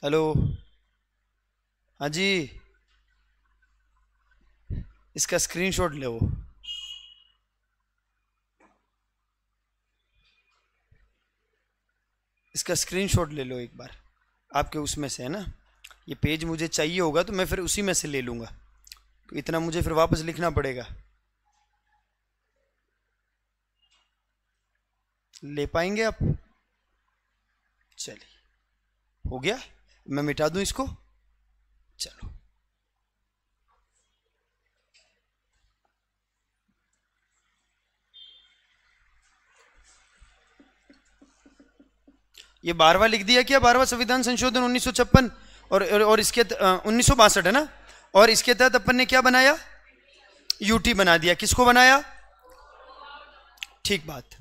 हेलो, हाँ जी, इसका स्क्रीनशॉट ले, वो इसका स्क्रीनशॉट ले लो एक बार, आपके उसमें से है ना। ये पेज मुझे चाहिए होगा तो मैं फिर उसी में से ले लूँगा, तो इतना मुझे फिर वापस लिखना पड़ेगा। ले पाएंगे आप? चलिए, हो गया, मैं मिटा दूं इसको। चलो, ये 12वां लिख दिया क्या? 12वां संविधान संशोधन 1956 और इसके 1962 है ना। और इसके तहत अपन ने क्या बनाया? यूटी बना दिया। किसको बनाया? ठीक बात।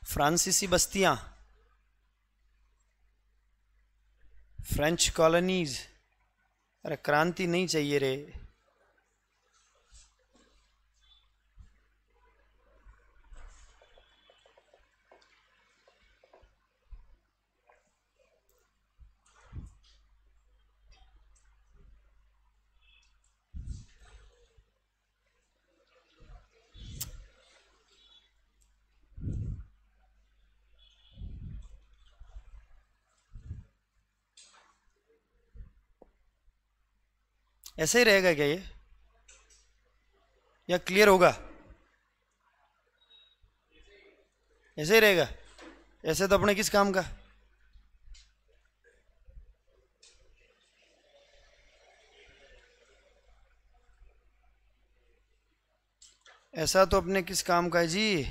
फ्रांसीसी बस्तियां, फ्रेंच कॉलोनीज। अरे क्रांति नहीं चाहिए रे। ऐसे ही रहेगा क्या ये, या क्लियर होगा? ऐसे ही रहेगा। ऐसे तो अपने किस काम का। ऐसा तो अपने किस काम का है जी।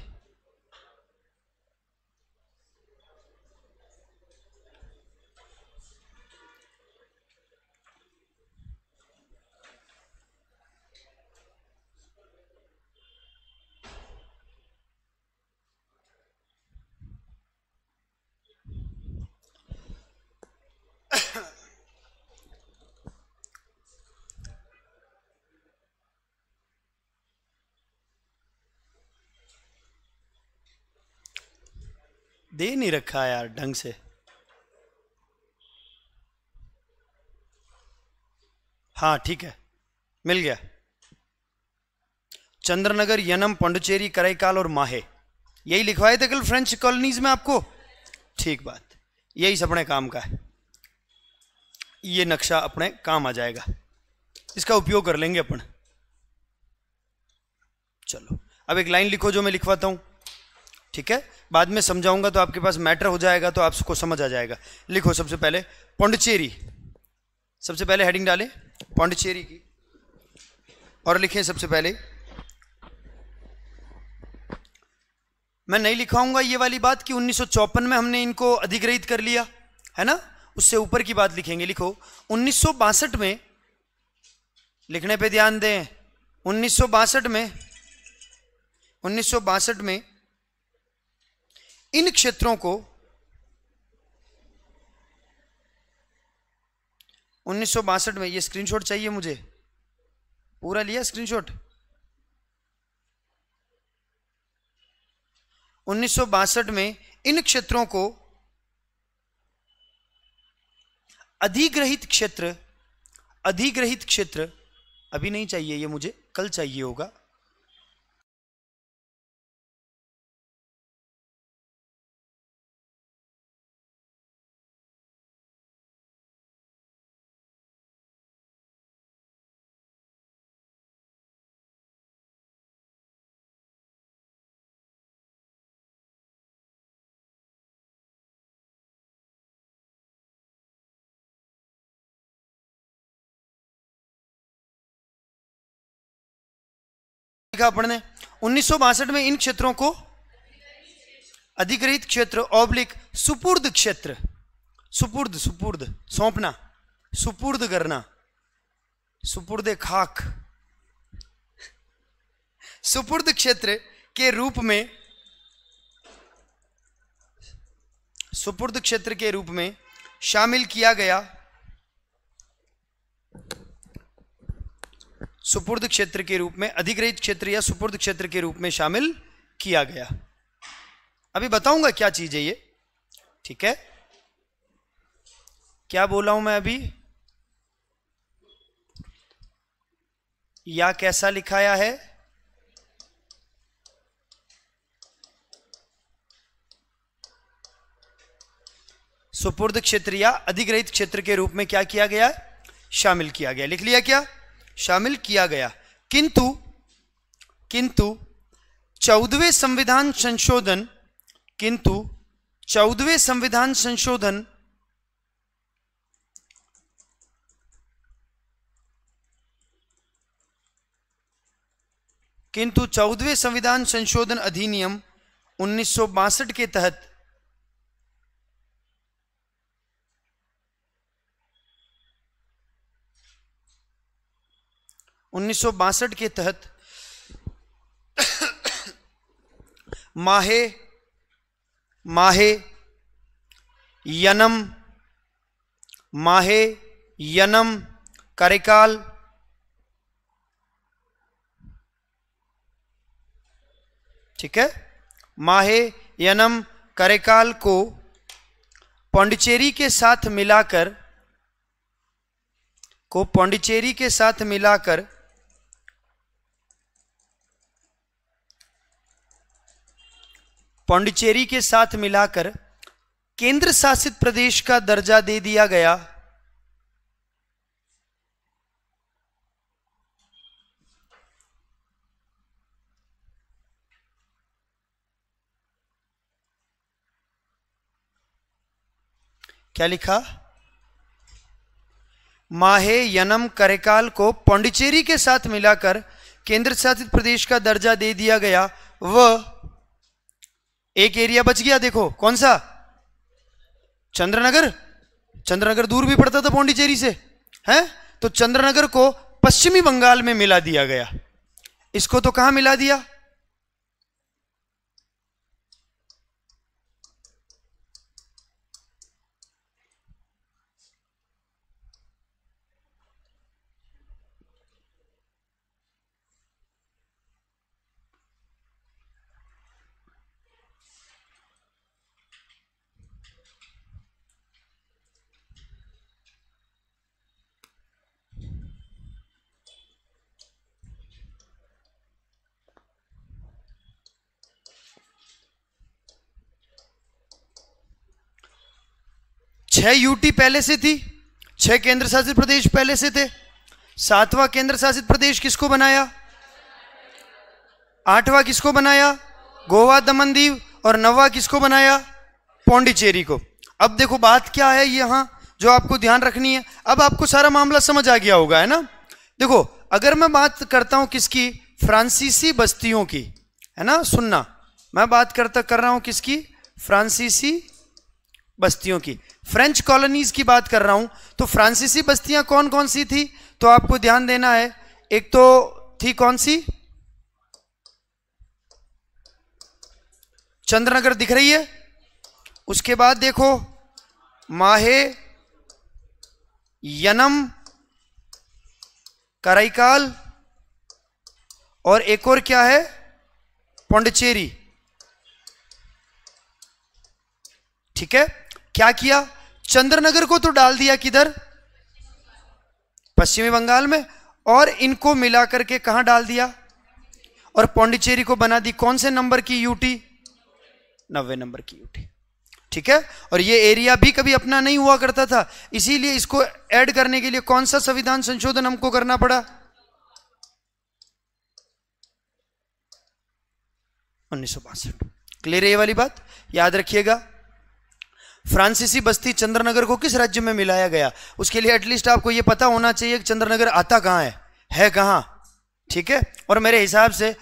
दे नहीं रखा यार ढंग से। हाँ ठीक है, मिल गया। चंद्रनगर, यनम, पौंडुचेरी, कराईकाल और माहे, यही लिखवाए थे कल फ्रेंच कॉलोनीज में आपको। ठीक बात, यही अपने काम का है। ये नक्शा अपने काम आ जाएगा, इसका उपयोग कर लेंगे अपन। चलो अब एक लाइन लिखो जो मैं लिखवाता हूं, ठीक है? बाद में समझाऊंगा तो आपके पास मैटर हो जाएगा, तो आपको समझ आ जाएगा। लिखो सबसे पहले पौंडुचेरी, सबसे पहले हेडिंग डालें पौंडुचेरी की, और लिखें सबसे पहले, मैं नहीं लिखाऊंगा ये वाली बात कि 1954 में हमने इनको अधिग्रहित कर लिया, है ना। उससे ऊपर की बात लिखेंगे। लिखो 1962 में, लिखने पे ध्यान दें। 1962 में इन क्षेत्रों को 1962 में, ये स्क्रीनशॉट चाहिए मुझे, पूरा लिया स्क्रीनशॉट। 1962 में इन क्षेत्रों को अधिग्रहित क्षेत्र, अधिग्रहित क्षेत्र, अभी नहीं चाहिए ये मुझे, कल चाहिए होगा। लिखा पढ़ने 1962 में इन क्षेत्रों को अधिग्रहित क्षेत्र ऑब्लिक सुपुर्द क्षेत्र, सुपुर्द, सुपुर्द सौंपना, सुपुर्द करना, सुपुर्द खाक, सुपुर्द क्षेत्र के रूप में, सुपुर्द क्षेत्र के रूप में शामिल किया गया, सुपुर्द क्षेत्र के रूप में, अधिग्रहित क्षेत्र या सुपुर्द क्षेत्र के रूप में शामिल किया गया। अभी बताऊंगा क्या चीज है ये, ठीक है। क्या बोला हूं मैं अभी, या कैसा लिखाया है? सुपुर्द क्षेत्र या अधिग्रहित क्षेत्र के रूप में क्या किया गया? शामिल किया गया। लिख लिया क्या? शामिल किया गया। किंतु 14वें संविधान संशोधन, किंतु 14वें संविधान संशोधन किंतु 14वें संविधान संशोधन अधिनियम 1962 के तहत माहे यनम कार्यकाल, ठीक है, माहे यनम कार्यकाल को पांडिचेरी के साथ मिलाकर केंद्र शासित प्रदेश का दर्जा दे दिया गया। क्या लिखा? माहे यनम कार्यकाल को पांडिचेरी के साथ मिलाकर केंद्र शासित प्रदेश का दर्जा दे दिया गया। वह एक एरिया बच गया, देखो कौन सा? चंद्रनगर दूर भी पड़ता था पांडिचेरी से, है? तो चंद्रनगर को पश्चिमी बंगाल में मिला दिया गया। इसको तो कहां मिला दिया? छह यूटी पहले से थी, 6 केंद्र शासित प्रदेश पहले से थे। 7वां केंद्र शासित प्रदेश किसको बनाया? 8वां किसको बनाया? गोवा दमन दीव। और 9वां किसको बनाया? पौंडीचेरी को। अब देखो बात क्या है यहां जो आपको ध्यान रखनी है। अब आपको सारा मामला समझ आ गया होगा, है ना? देखो अगर मैं बात करता हूं किसकी? फ्रांसीसी बस्तियों की, है ना? सुनना, मैं बात कर रहा हूं किसकी? फ्रांसीसी बस्तियों की, फ्रेंच कॉलोनीज की बात कर रहा हूं। तो फ्रांसीसी बस्तियां कौन कौन सी थी? तो आपको ध्यान देना है। एक तो थी कौन सी? चंद्रनगर दिख रही है। उसके बाद देखो माहे यनम कराईकाल, और एक और क्या है? पौंडीचेरी। ठीक है, क्या किया? चंद्रनगर को तो डाल दिया किधर? पश्चिमी बंगाल में। और इनको मिलाकर के कहां डाल दिया? और पौंडीचेरी को बना दी कौन से नंबर की यूटी? 90 नंबर की यूटी। ठीक है, और ये एरिया भी कभी अपना नहीं हुआ करता था, इसीलिए इसको ऐड करने के लिए कौन सा संविधान संशोधन हमको करना पड़ा? 1962। क्लियर है ये वाली बात? याद रखिएगा। फ्रांसीसी बस्ती चंद्रनगर को किस राज्य में मिलाया गया? उसके लिए एटलीस्ट आपको यह पता होना चाहिए कि चंद्रनगर आता कहां है कहां। ठीक है, और मेरे हिसाब से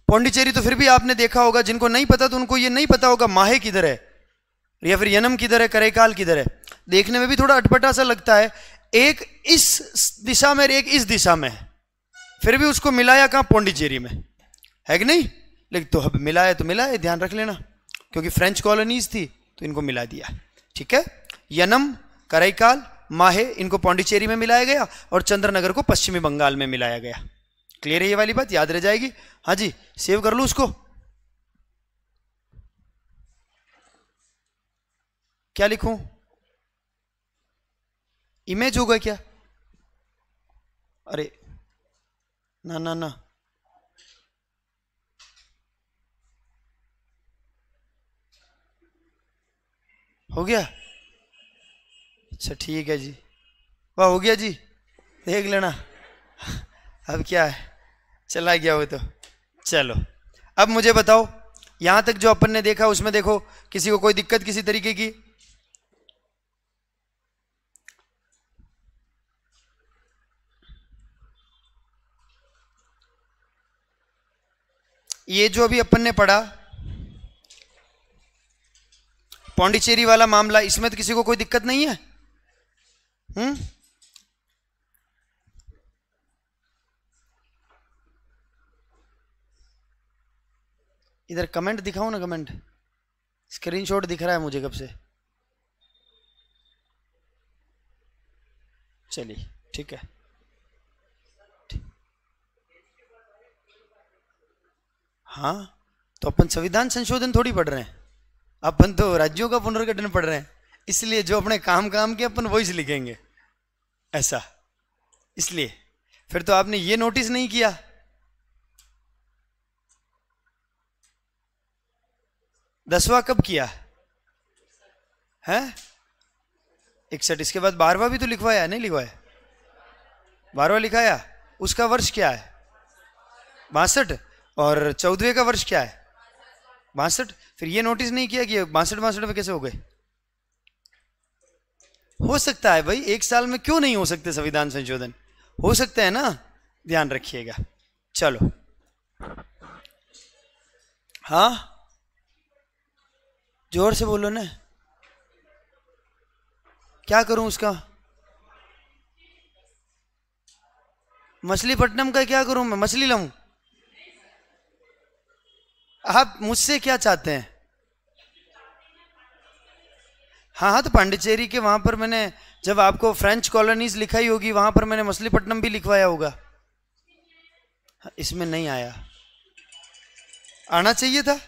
पौंडीचेरी तो फिर भी आपने देखा होगा, जिनको नहीं पता तो उनको ये नहीं पता होगा माहे किधर है या फिर यनम किधर है, कराईकाल किधर है। देखने में भी थोड़ा अटपटा सा लगता है, एक इस दिशा में एक इस दिशा में है, फिर भी उसको मिलाया कहां? पौंडीचेरी में, है कि नहीं? लेकिन तो अब मिलाया तो मिलाया, ध्यान रख लेना, क्योंकि फ्रेंच कॉलोनीज थी तो इनको मिला दिया। ठीक है, यनम, कराईकाल, माहे इनको पौंडीचेरी में मिलाया गया और चंद्रनगर को पश्चिमी बंगाल में मिलाया गया। क्लियर है ये वाली बात, याद रह जाएगी। हाँ जी, सेव कर लो उसको। क्या लिखूं? इमेज होगा क्या? अरे ना ना ना, हो गया? अच्छा ठीक है जी, वाह हो गया जी, देख लेना। अब क्या है, चला गया वो तो। चलो अब मुझे बताओ, यहां तक जो अपन ने देखा उसमें देखो किसी को कोई दिक्कत किसी तरीके की? ये जो अभी अपन ने पढ़ा पौंडीचेरी वाला मामला, इसमें तो किसी को कोई दिक्कत नहीं है? इधर कमेंट दिखाओ ना, कमेंट। स्क्रीनशॉट दिख रहा है मुझे कब से। चलिए ठीक है। हाँ तो अपन संविधान संशोधन थोड़ी पढ़ रहे हैं, अपन तो राज्यों का पुनर्गठन पढ़ रहे हैं, इसलिए जो अपने काम के अपन वही लिखेंगे ऐसा। इसलिए फिर तो आपने ये नोटिस नहीं किया। दसवां कब किया है? 61। इसके बाद 12वां भी तो लिखवाया, नहीं लिखवाया? 12वां लिखाया, उसका वर्ष क्या है? 62। और 14वें का वर्ष क्या है? 62। फिर ये नोटिस नहीं किया कि 62 में कैसे हो गए? हो सकता है भाई, एक साल में क्यों नहीं हो सकते संविधान संशोधन? हो सकते हैं ना, ध्यान रखिएगा। चलो हाँ जोर से बोलो ना, क्या करूं उसका? मछलीपट्टनम का क्या करूं मैं? मछली लाऊं? आप मुझसे क्या चाहते हैं? हाँ हाँ, तो पांडिचेरी के वहां पर मैंने, जब आपको फ्रेंच कॉलोनीज लिखाई होगी वहां पर मैंने मछलीपट्टनम भी लिखवाया होगा। इसमें नहीं आया, आना चाहिए था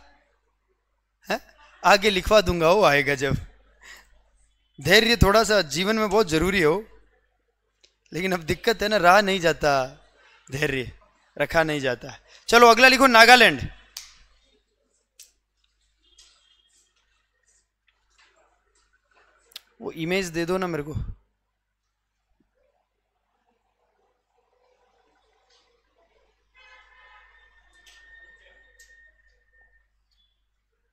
है? आगे लिखवा दूंगा, वो आएगा जब। धैर्य थोड़ा सा जीवन में बहुत जरूरी हो, लेकिन अब दिक्कत है ना, रहा नहीं जाता, धैर्य रखा नहीं जाता। चलो अगला लिखो, नागालैंड। वो इमेज दे दो ना मेरे को।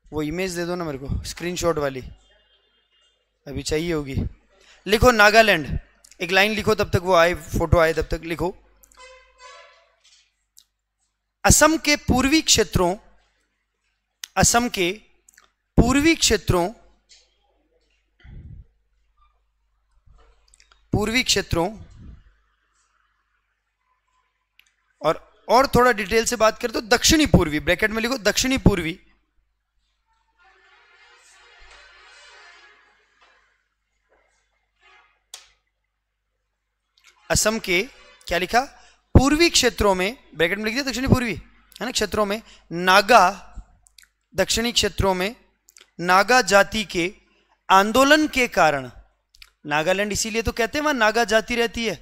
वो इमेज दे दो ना मेरे को, स्क्रीनशॉट वाली अभी चाहिए होगी। लिखो नागालैंड, एक लाइन लिखो, तब तक वो आए, फोटो आए तब तक लिखो। असम के पूर्वी क्षेत्रों, असम के पूर्वी क्षेत्रों, पूर्वी क्षेत्रों और थोड़ा डिटेल से बात करें तो दक्षिणी पूर्वी, ब्रैकेट में लिखो दक्षिणी पूर्वी, असम के क्या लिखा? पूर्वी क्षेत्रों में, ब्रैकेट में लिख दिया दक्षिणी पूर्वी है ना, क्षेत्रों में नागा, दक्षिणी क्षेत्रों में नागा जाति के आंदोलन के कारण, नागालैंड इसीलिए तो कहते हैं वहां नागा जाति रहती है,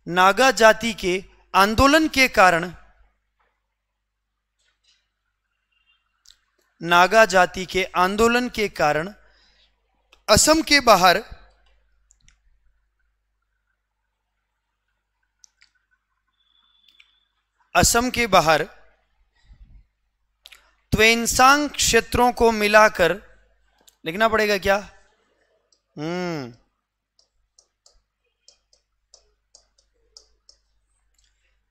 नागा जाति के आंदोलन के कारण, नागा जाति के आंदोलन के कारण असम के बाहर असम के बाहर त्वेनसांग क्षेत्रों को मिलाकर, लिखना पड़ेगा क्या?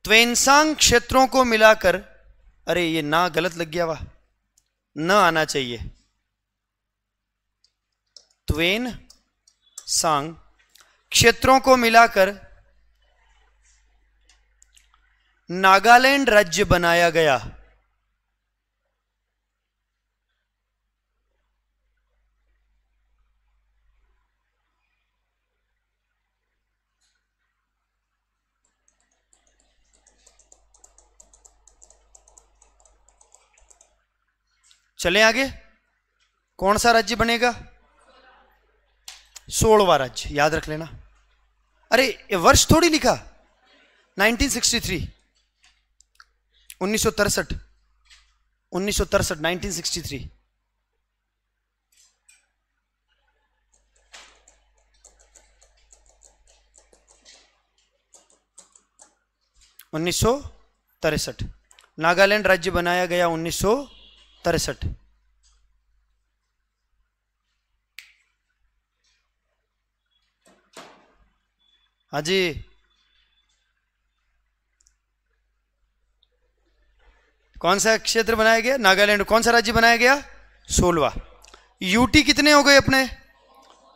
त्वेनसांग क्षेत्रों को मिलाकर, अरे ये ना गलत लग गया, वाह, न आना चाहिए। त्वेन सांग क्षेत्रों को मिलाकर नागालैंड राज्य बनाया गया। चले आगे, कौन सा राज्य बनेगा? 16वां राज्य, याद रख लेना। अरे ये वर्ष थोड़ी लिखा, 1963, 1963, 1963, 1963। (1963) नागालैंड राज्य बनाया गया 1963। हाँ जी, कौन सा क्षेत्र बनाया गया? नागालैंड। कौन सा राज्य बनाया गया? 16वां। यूटी कितने हो गए अपने,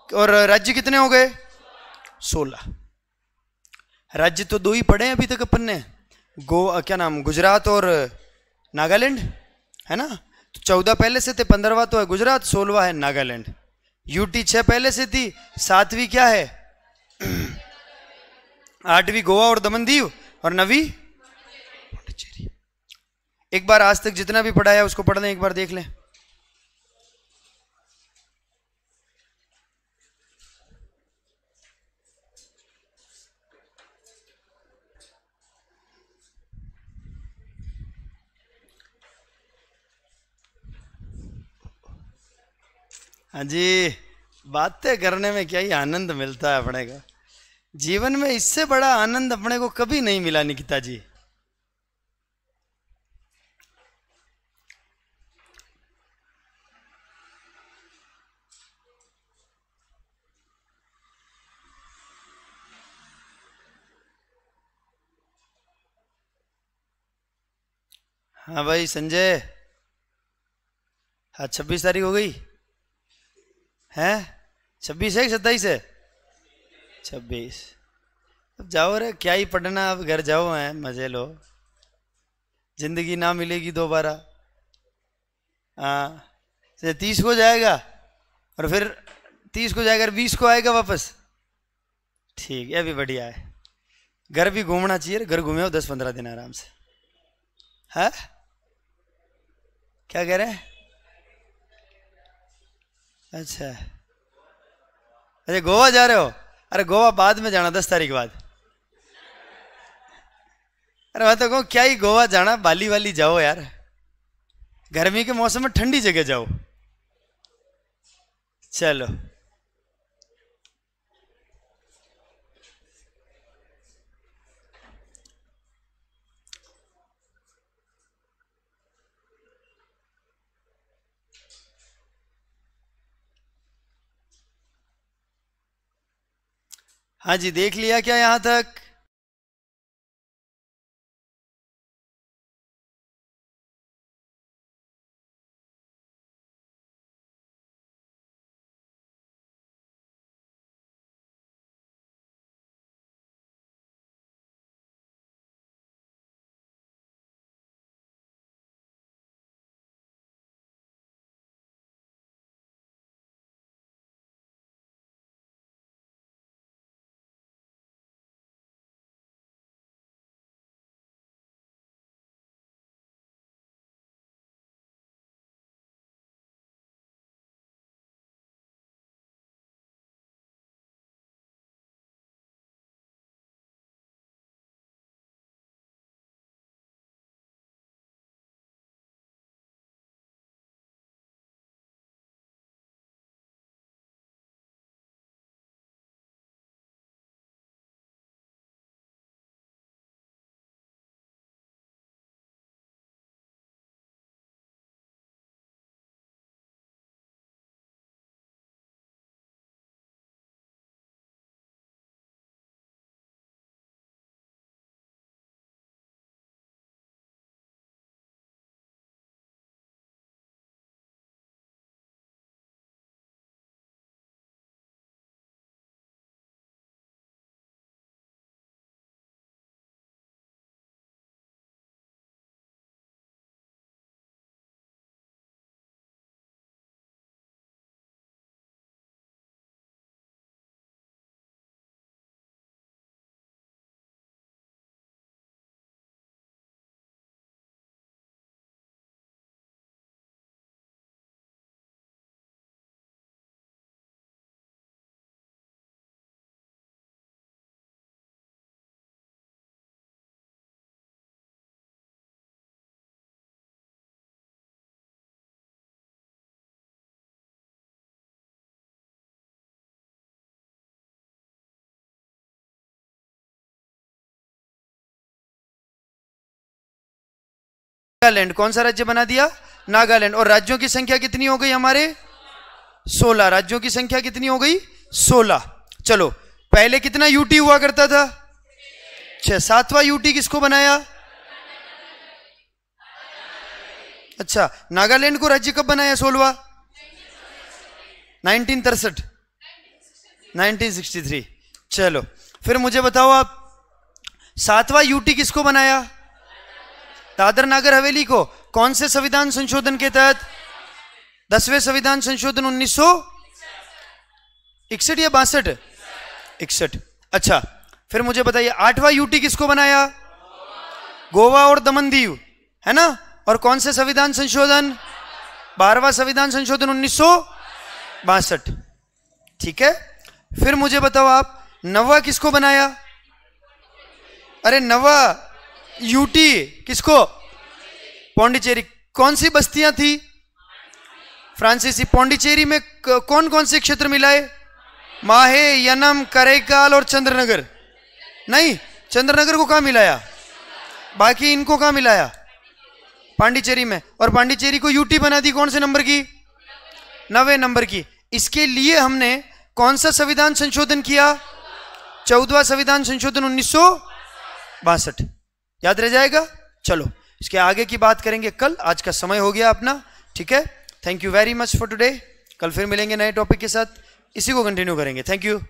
और राज्य कितने हो गए? 16। राज्य तो 2 ही पढ़े हैं अभी तक अपन ने, क्या नाम, गुजरात और नागालैंड, है ना? तो 14 पहले से थे, 15वां तो है गुजरात, 16वां है नागालैंड। यूटी 6 पहले से थी, 7वीं क्या है? 8वीं गोवा और दमन दीव, और 9वीं पुडुचेरी। एक बार आज तक जितना भी पढ़ा है उसको पढ़ लें, एक बार देख लें। हाँ जी, बातें करने में क्या ही आनंद मिलता है अपने को, जीवन में इससे बड़ा आनंद अपने को कभी नहीं मिला निकिता जी। हाँ भाई संजय, हाँ 26 तारीख हो गई है, 26 है कि 27 है? 26। अब जाओ रे, क्या ही पढ़ना, अब घर जाओ, है मजे लो, जिंदगी ना मिलेगी दोबारा। हाँ, 30 को जाएगा और फिर 30 को जाएगा, 20 को आएगा वापस। ठीक है, अभी बढ़िया है, घर भी घूमना चाहिए, घर घूमे हो 10-15 दिन आराम से। है क्या कह रहे हैं? अच्छा, अरे गोवा जा रहे हो? अरे गोवा बाद में जाना, 10 तारीख बाद। अरे मैं तो कहूँ क्या ही गोवा जाना, बाली वाली जाओ यार, गर्मी के मौसम में ठंडी जगह जाओ। चलो, हाँ जी, देख लिया क्या यहां तक? नागालैंड कौन सा राज्य बना दिया? नागालैंड। और राज्यों की संख्या कितनी हो गई हमारे? 16। राज्यों की संख्या कितनी हो गई? 16। चलो, पहले कितना यूटी हुआ करता था? 6। 7वां यूटी किसको बनाया? अच्छा, नागालैंड को राज्य कब बनाया 16वां? 1963, 1963। चलो फिर मुझे बताओ आप, 7वां यूटी किसको बनाया? दादर नागर हवेली को। कौन से संविधान संशोधन के तहत? 10वें संविधान संशोधन 1961 या 62? 61। अच्छा, फिर मुझे बताइए 8वां यूटी किसको बनाया? गोवा और दमन दीव, है ना। और कौन से संविधान संशोधन? 12वां संविधान संशोधन 1962। ठीक है। फिर मुझे बताओ आप, 9वां किसको बनाया? अरे 9वां यूटी किसको? पौंडीचेरी। कौन सी बस्तियां थी? फ्रांसीसी। पौंडीचेरी में कौन कौन से क्षेत्र मिलाए? माहे, यनम, करेकाल और चंद्रनगर। नहीं, चंद्रनगर को कहां मिलाया? बाकी इनको कहां मिलाया? पांडिचेरी में। और पांडिचेरी को यूटी बना दी कौन से नंबर की? 9वें नंबर की। इसके लिए हमने कौन सा संविधान संशोधन किया? 14वां संविधान संशोधन 1962। याद रह जाएगा। चलो, इसके आगे की बात करेंगे कल। आज का समय हो गया अपना। ठीक है। Thank you very much for today. कल फिर मिलेंगे नए टॉपिक के साथ, इसी को कंटिन्यू करेंगे। Thank you.